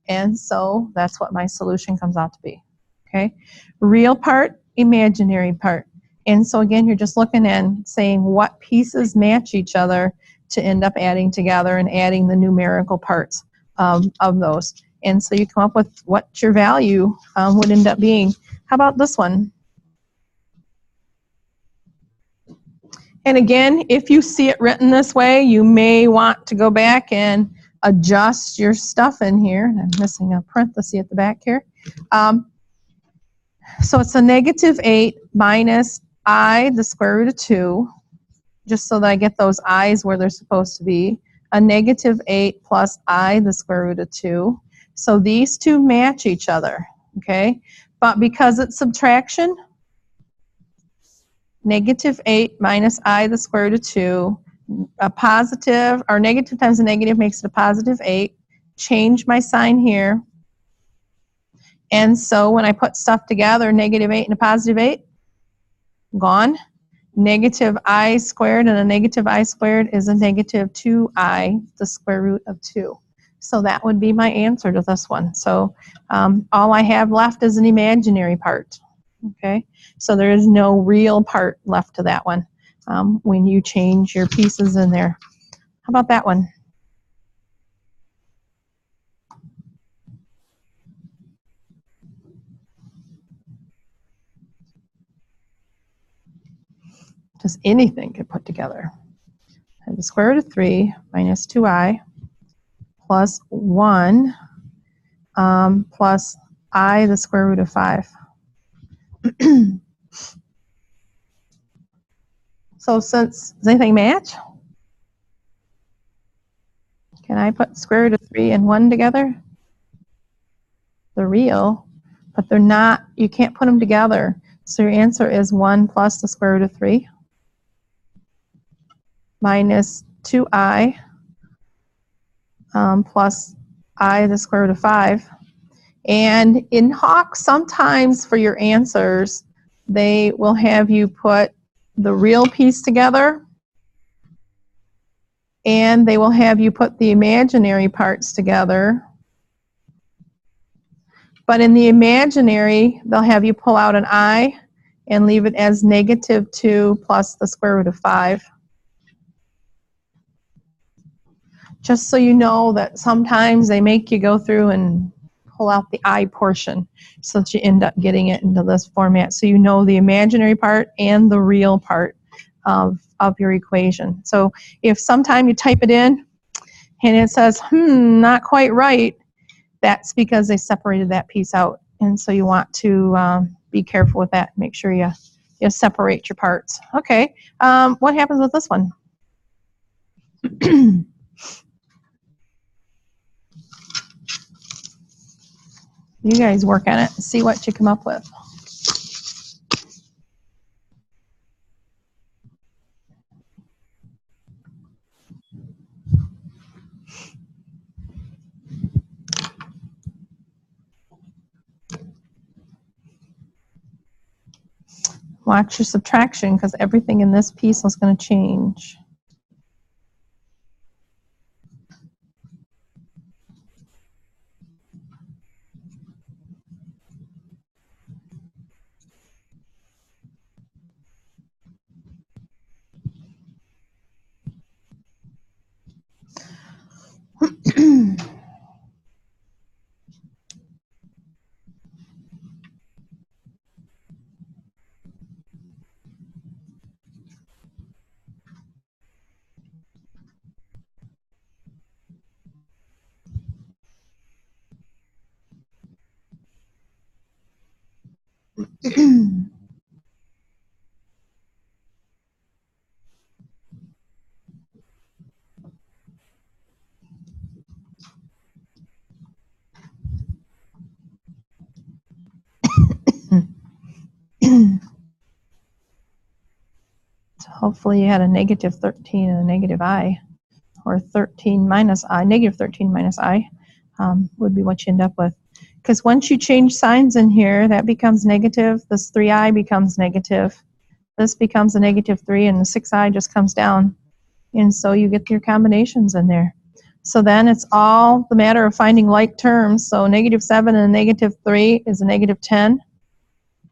And so that's what my solution comes out to be. Okay, real part, imaginary part. And so again, you're just looking and saying what pieces match each other to end up adding together and adding the numerical parts of those. And so you come up with what your value would end up being. How about this one? And again, if you see it written this way, you may want to go back and adjust your stuff in here. And I'm missing a parenthesis at the back here. So it's a negative 8 minus I, the square root of 2, just so that I get those i's where they're supposed to be. A negative 8 plus I, the square root of 2. So these two match each other, okay? But because it's subtraction, negative 8 minus I, the square root of 2, a positive, or negative times a negative makes it a positive 8. Change my sign here. And so when I put stuff together, negative 8 and a positive 8, gone. Negative I squared and a negative I squared is a negative 2I, the square root of 2. So that would be my answer to this one. So all I have left is an imaginary part. Okay, so there is no real part left to that one when you change your pieces in there. How about that one? Just anything could put together. And the square root of 3 minus 2i plus 1 plus I, the square root of 5. So does anything match? Can I put square root of 3 and 1 together? They're real, but they're not, you can't put them together. So your answer is 1 plus the square root of 3 minus 2i plus I, the square root of 5. And in Hawk, sometimes for your answers, they will have you put the real piece together, and they will have you put the imaginary parts together. But in the imaginary, they'll have you pull out an I and leave it as negative 2 plus the square root of 5. Just so you know that sometimes they make you go through and pull out the I portion so that you end up getting it into this format. So you know the imaginary part and the real part of your equation. So if sometime you type it in and it says, not quite right, that's because they separated that piece out. And so you want to be careful with that. Make sure you separate your parts. Okay, what happens with this one? You guys work on it and see what you come up with. Watch your subtraction because everything in this piece is going to change. So hopefully you had a negative 13 and a negative I, or 13 minus I, negative 13 minus I would be what you end up with. Because once you change signs in here, that becomes negative, this 3I becomes negative, this becomes a negative 3, and the 6I just comes down. And so you get your combinations in there. So then it's all the matter of finding like terms. So negative 7 and a negative 3 is a negative 10,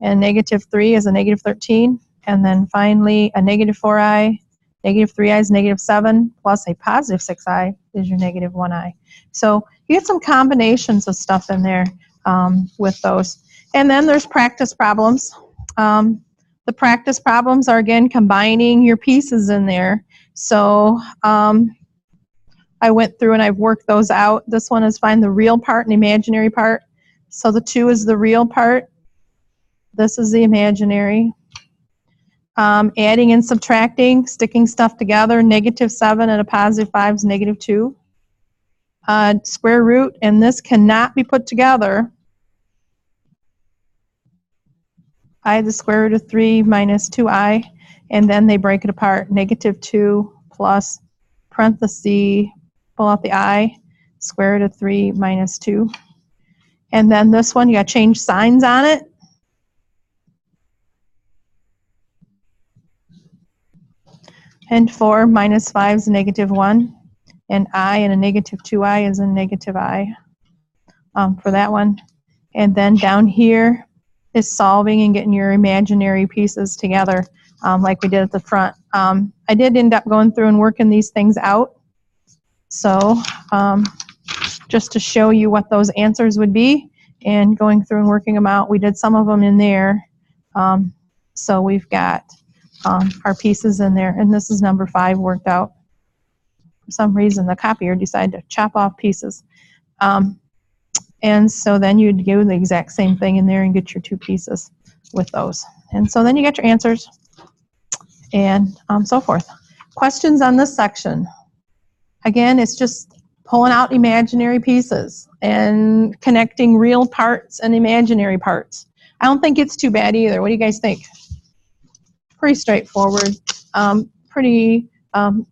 and negative 3 is a negative 13, and then finally a negative 4I, negative 3I is negative 7, plus a positive 6I is your negative 1I. So you get some combinations of stuff in there with those. And then there's practice problems. The practice problems are, again, combining your pieces in there. So I went through and I've worked those out. This one is find the real part and imaginary part. So the 2 is the real part. This is the imaginary. Adding and subtracting, sticking stuff together, negative 7 and a positive 5 is negative 2. Square root, and this cannot be put together. I the square root of 3 minus 2I, and then they break it apart. Negative 2 plus parenthesis, pull out the I, square root of 3 minus 2. And then this one, you got to change signs on it. And 4 minus 5 is negative 1. And I and a negative 2I is a negative I for that one. And then down here is solving and getting your imaginary pieces together like we did at the front. I did end up going through and working these things out. So just to show you what those answers would be and going through and working them out. We did some of them in there. So we've got our pieces in there. And this is number 5 worked out. For some reason, the copier decided to chop off pieces. And so then you'd do the exact same thing in there and get your 2 pieces with those. And so then you get your answers and so forth. Questions on this section? Again, it's just pulling out imaginary pieces and connecting real parts and imaginary parts. I don't think it's too bad either. What do you guys think? Pretty straightforward, pretty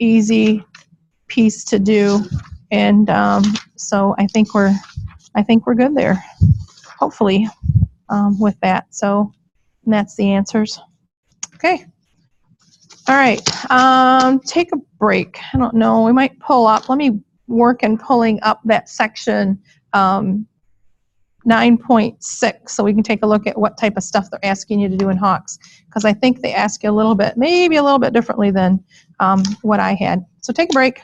easy piece to do, and so I think we're good there, hopefully, with that. So that's the answers. Okay. All right. Take a break. I don't know. We might pull up. Let me work in pulling up that section 9.6 so we can take a look at what type of stuff they're asking you to do in Hawks, because I think they ask you a little bit, maybe a little bit differently than what I had. So take a break.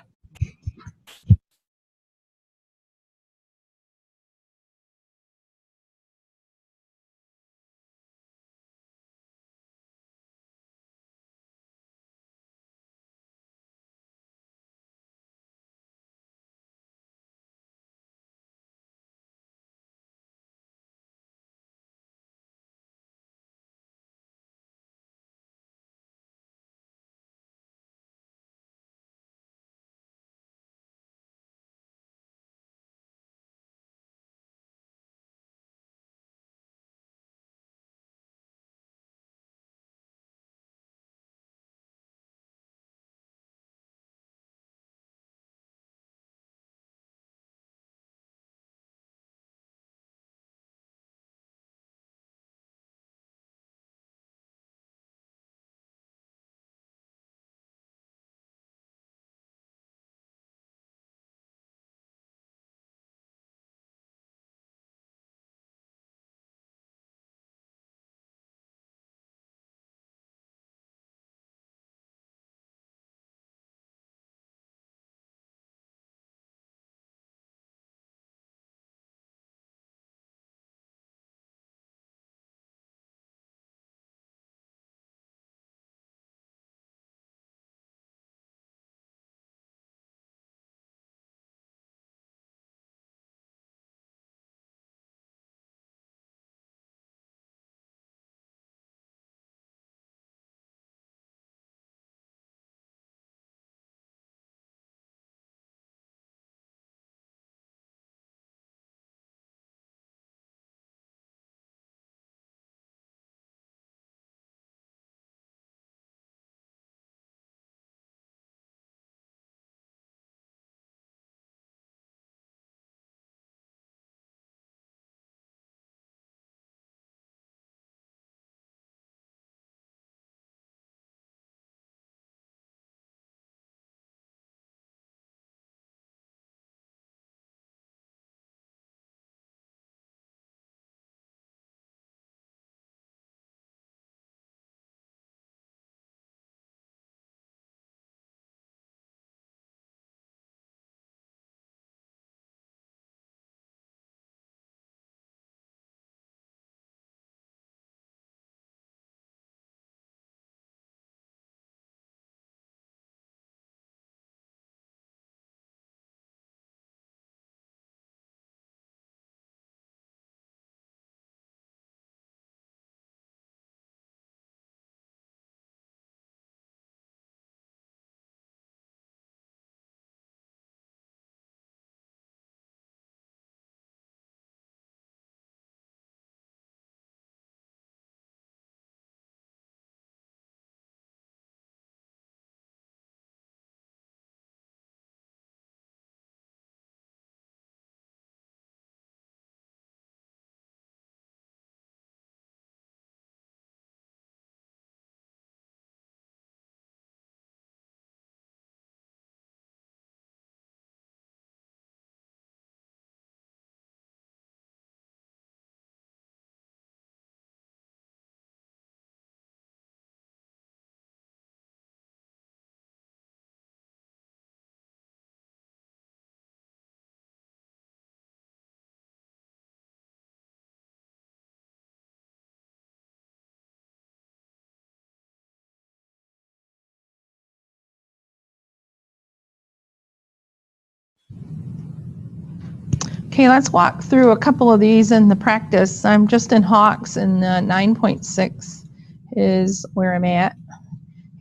Okay, let's walk through a couple of these in the practice. I'm just in Hawks, and 9.6 is where I'm at.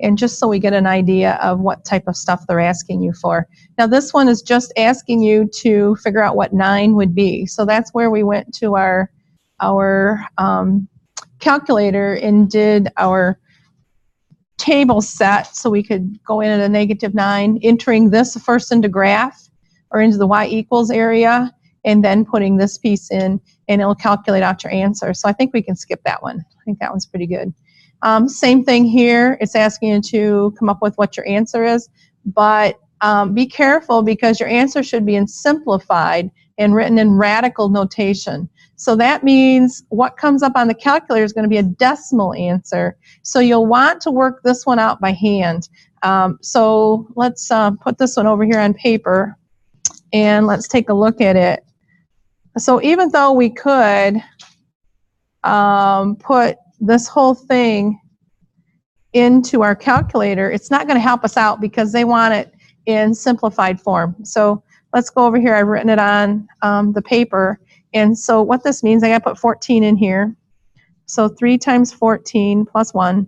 And just so we get an idea of what type of stuff they're asking you for. Now this one is just asking you to figure out what 9 would be. So that's where we went to our calculator and did our table set so we could go in at a -9, entering this first into graph or into the y equals area, and then putting this piece in, and it'll calculate out your answer. So I think we can skip that one. I think that one's pretty good. Same thing here. It's asking you to come up with what your answer is, but be careful because your answer should be in simplified and written in radical notation. So that means what comes up on the calculator is going to be a decimal answer. So you'll want to work this one out by hand. So let's put this one over here on paper, and let's take a look at it. So even though we could put this whole thing into our calculator, it's not going to help us out because they want it in simplified form. So let's go over here. I've written it on the paper. And so what this means, I got to put 14 in here. So 3 times 14 plus 1.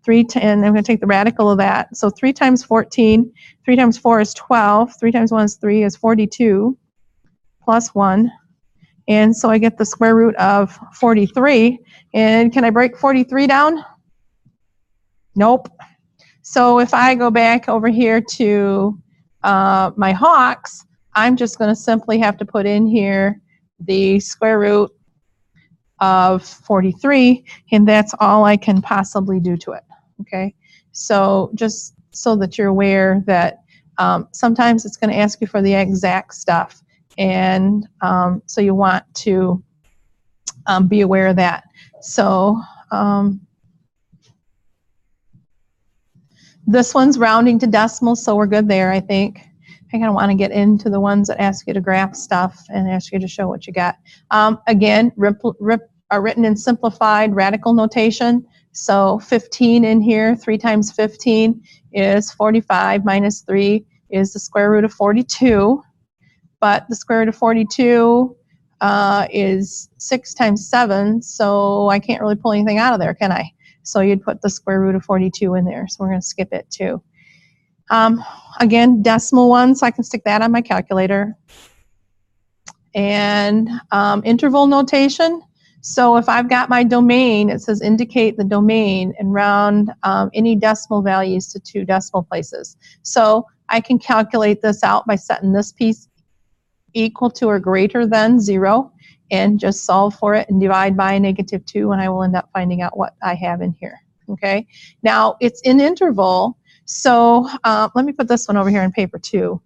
and I'm going to take the radical of that. So 3 times 14, 3 times 4 is 12. 3 times 1 is 3 is 42 plus 1. And so I get the square root of 43. And can I break 43 down? Nope. So if I go back over here to my Hawks, I'm just going to simply have to put in here the square root of 43, and that's all I can possibly do to it. Okay, so just so that you're aware that sometimes it's going to ask you for the exact stuff, and so you want to be aware of that. So this one's rounding to decimals, so we're good there, I think. I kind of want to get into the ones that ask you to graph stuff and ask you to show what you got. Again, are written in simplified radical notation. So 15 in here, 3 times 15 is 45, minus 3 is the square root of 42. But the square root of 42 is 6 times 7, so I can't really pull anything out of there, can I? So you'd put the square root of 42 in there. So we're going to skip it too. Again, decimal one, so I can stick that on my calculator. And interval notation. So if I've got my domain, it says indicate the domain and round any decimal values to 2 decimal places. So I can calculate this out by setting this piece equal to or greater than 0 and just solve for it and divide by -2, and I will end up finding out what I have in here. Okay, now it's in interval, so let me put this one over here on paper too,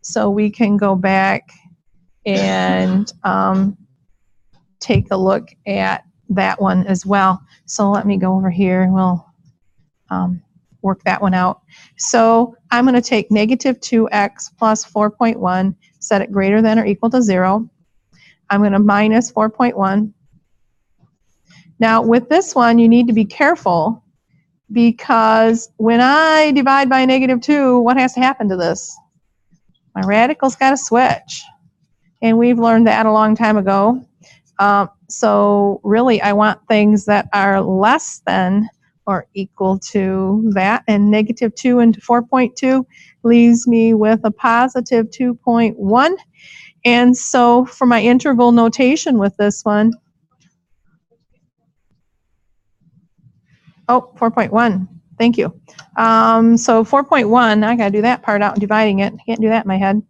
so we can go back and take a look at that one as well. So let me go over here and we'll work that one out. So I'm going to take -2x plus 4.1, set it greater than or equal to 0. I'm going to minus 4.1. Now with this one, you need to be careful because when I divide by -2, what has to happen to this? My radical's got to switch. And we've learned that a long time ago. So really, I want things that are less than or equal to that. And -2 into 4.2 leaves me with a positive 2.1. And so for my interval notation with this one, 4.1. Thank you. So 4.1, I got to do that part out and dividing it. I can't do that in my head.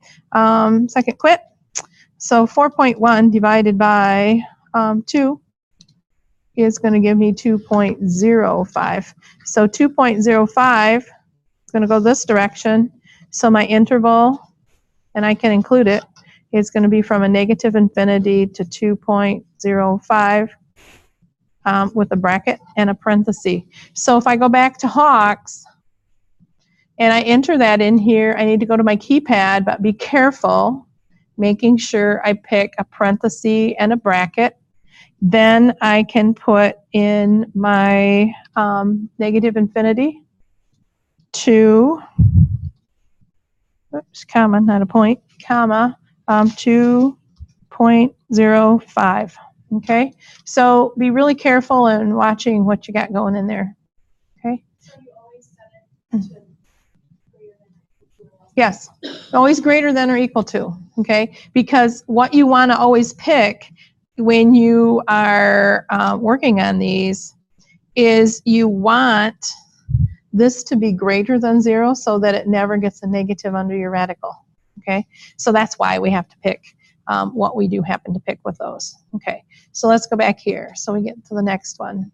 Second quit. So 4.1 divided by 2 is going to give me 2.05. So 2.05 is going to go this direction. So my interval, and I can include it, is going to be from a -infinity to 2.05 with a bracket and a parenthesis. So if I go back to Hawks and I enter that in here, I need to go to my keypad, but be careful, making sure I pick a parenthesis and a bracket. Then I can put in my -infinity to, oops, comma, not a point, comma, 2.05. 0.05. Okay, so be really careful in watching what you got going in there. Okay. So you always set it to greater than or less Yes, always greater than or equal to. Okay, because what you want to always pick when you are working on these is you want this to be greater than 0 so that it never gets a negative under your radical. Okay, so that's why we have to pick what we do happen to pick with those. Okay, so let's go back here. So we get to the next one.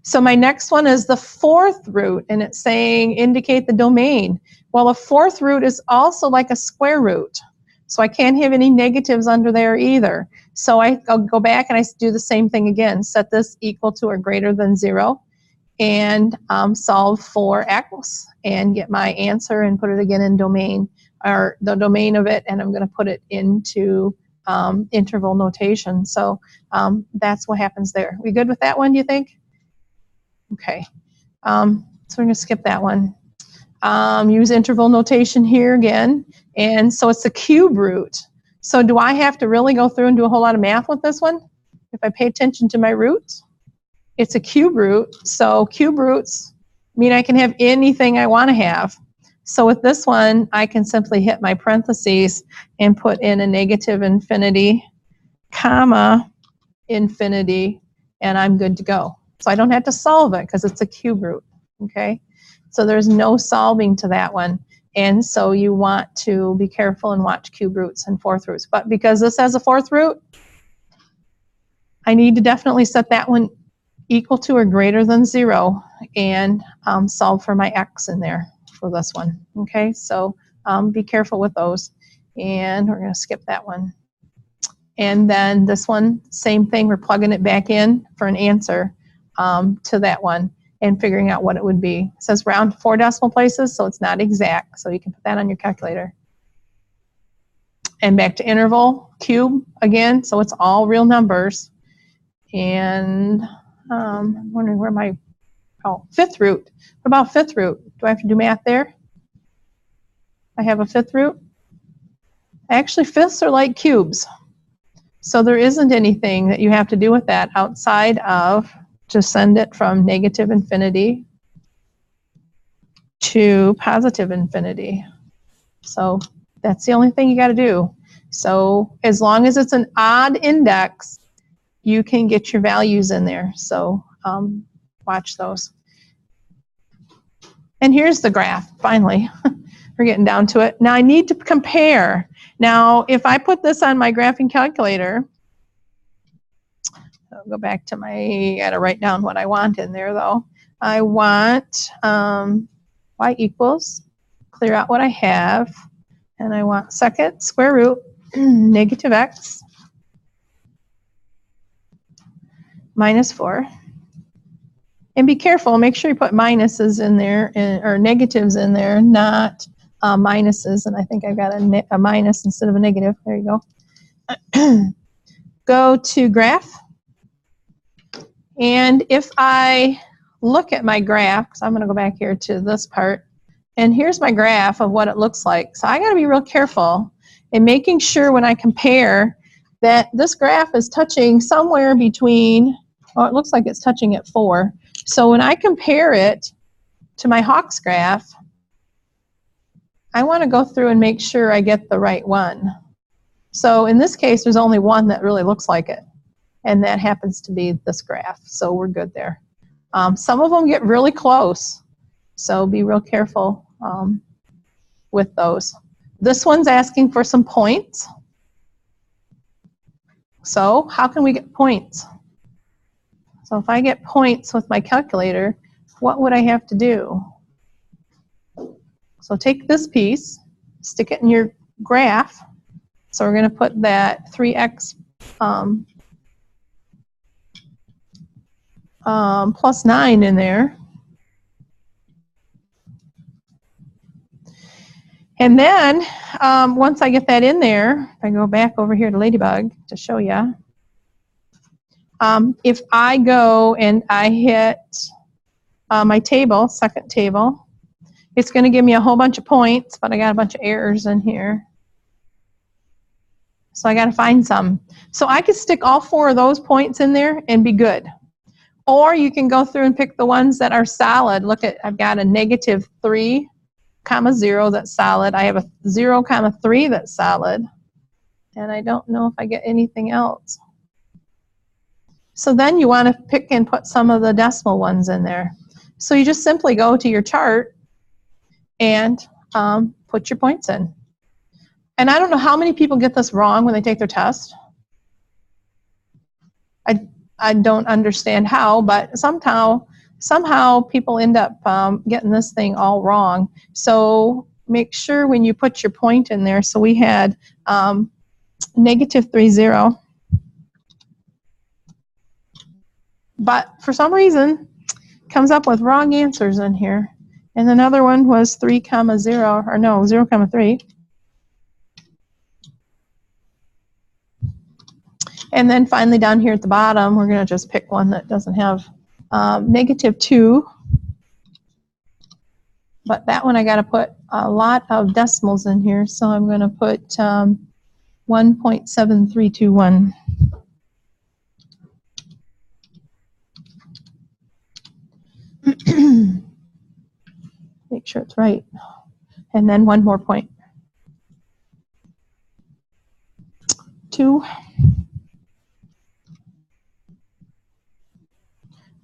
So my next one is the fourth root, and it's saying indicate the domain. Well, a fourth root is also like a square root, so I can't have any negatives under there either. So I'll go back and I do the same thing again. Set this equal to or greater than 0, and solve for x and get my answer and put it again in domain, or the domain of it, and I'm going to put it into interval notation. So that's what happens there. We good with that one, do you think? Okay, so we're going to skip that one. Use interval notation here again, and so it's a cube root. So do I have to really go through and do a whole lot of math with this one if I pay attention to my roots? It's a cube root, so cube roots mean I can have anything I want to have. So with this one, I can simply hit my parentheses and put in a negative infinity, comma, infinity, and I'm good to go. So I don't have to solve it because it's a cube root, okay? So there's no solving to that one. And so you want to be careful and watch cube roots and fourth roots. But because this has a fourth root, I need to definitely set that one equal to or greater than 0 and solve for my x in there for this one, okay? So be careful with those. And we're going to skip that one. And then this one, same thing, we're plugging it back in for an answer to that one and figuring out what it would be. It says round 4 decimal places, so it's not exact, so you can put that on your calculator. And back to interval, cube again, so it's all real numbers. And I'm wondering where my, fifth root. What about fifth root? Do I have to do math there? I have a fifth root. Actually, fifths are like cubes. So there isn't anything that you have to do with that outside of just send it from negative infinity to positive infinity. So that's the only thing you got to do. So as long as it's an odd index, you can get your values in there. So watch those. And here's the graph, finally. We're getting down to it. Now I need to compare. Now, if I put this on my graphing calculator, I'll go back to my, I gotta write down what I want in there though. I want y equals, clear out what I have, and I want second square root negative x minus 4. And be careful, make sure you put minuses in there, or negatives in there, not minuses. And I think I've got a minus instead of a negative. There you go. Go to graph. And if I look at my graph, because I'm going to go back here to this part, and here's my graph of what it looks like. So I got to be real careful in making sure when I compare that this graph is touching somewhere between, oh, it looks like it's touching at 4. So when I compare it to my Hawk's graph, I want to go through and make sure I get the right one. So in this case, there's only one that really looks like it, and that happens to be this graph. So we're good there. Some of them get really close, so be real careful with those. This one's asking for some points. So how can we get points? So if I get points with my calculator, what would I have to do? So take this piece, stick it in your graph. So we're going to put that 3x plus 9 in there. And then once I get that in there, if I go back over here to Ladybug to show you, if I go and I hit my table, second table, it's going to give me a whole bunch of points, but I got a bunch of errors in here. So I got to find some. So I could stick all 4 of those points in there and be good. Or you can go through and pick the ones that are solid. Look at, I've got a -3, 0 that's solid. I have a 0, 3 that's solid. And I don't know if I get anything else. So then you want to pick and put some of the decimal ones in there. So you just simply go to your chart and put your points in. And I don't know how many people get this wrong when they take their test. I don't understand how, but somehow people end up getting this thing all wrong. So make sure when you put your point in there, so we had -30, but for some reason comes up with wrong answers in here. And another one was 3, 0, or no, 0, 3. And then finally down here at the bottom, we're going to just pick one that doesn't have -2. But that one I got to put a lot of decimals in here, so I'm going to put 1.7321. Make sure it's right. And then one more point. 2.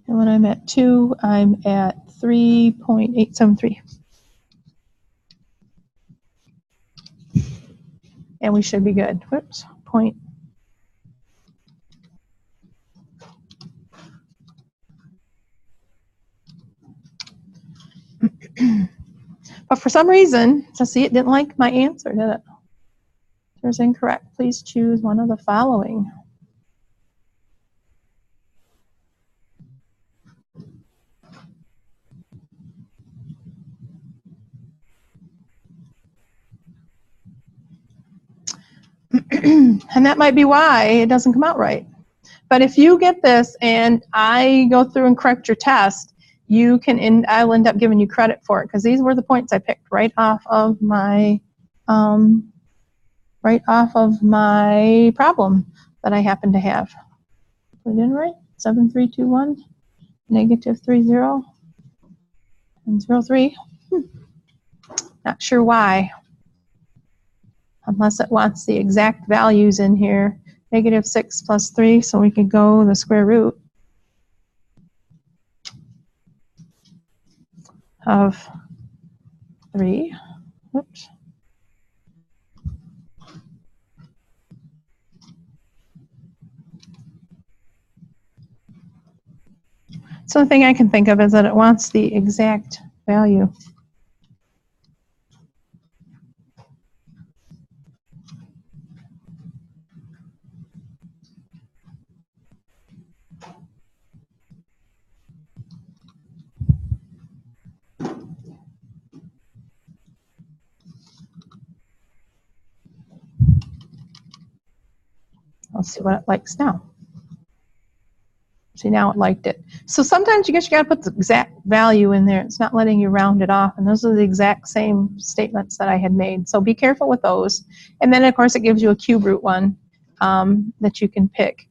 And when I'm at 2, I'm at 3.873. And we should be good. Whoops, point. But for some reason, so see, it didn't like my answer, did it? Answer is incorrect. Please choose one of the following. And that might be why it doesn't come out right. But if you get this and I go through and correct your test, you can, I'll end up giving you credit for it, because these were the points I picked right off of my problem that I happen to have. Put it in right. 7321, -30, and 03. Not sure why. Unless it wants the exact values in here. -6 plus 3, so we could go the square root of 3. Whoops. So the thing I can think of is that it wants the exact value. Let's see what it likes now. See, now it liked it. So sometimes you got to put the exact value in there. It's not letting you round it off. And those are the exact same statements that I had made. So be careful with those. And then, of course, it gives you a cube root one that you can pick.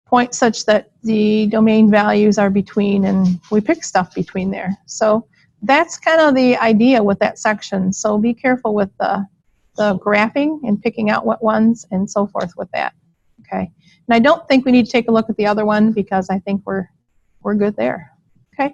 Point such that the domain values are between, and we pick stuff between there. So that's kind of the idea with that section. So be careful with the graphing and picking out what ones and so forth with that. Okay, and I don't think we need to take a look at the other one because I think we're good there. Okay.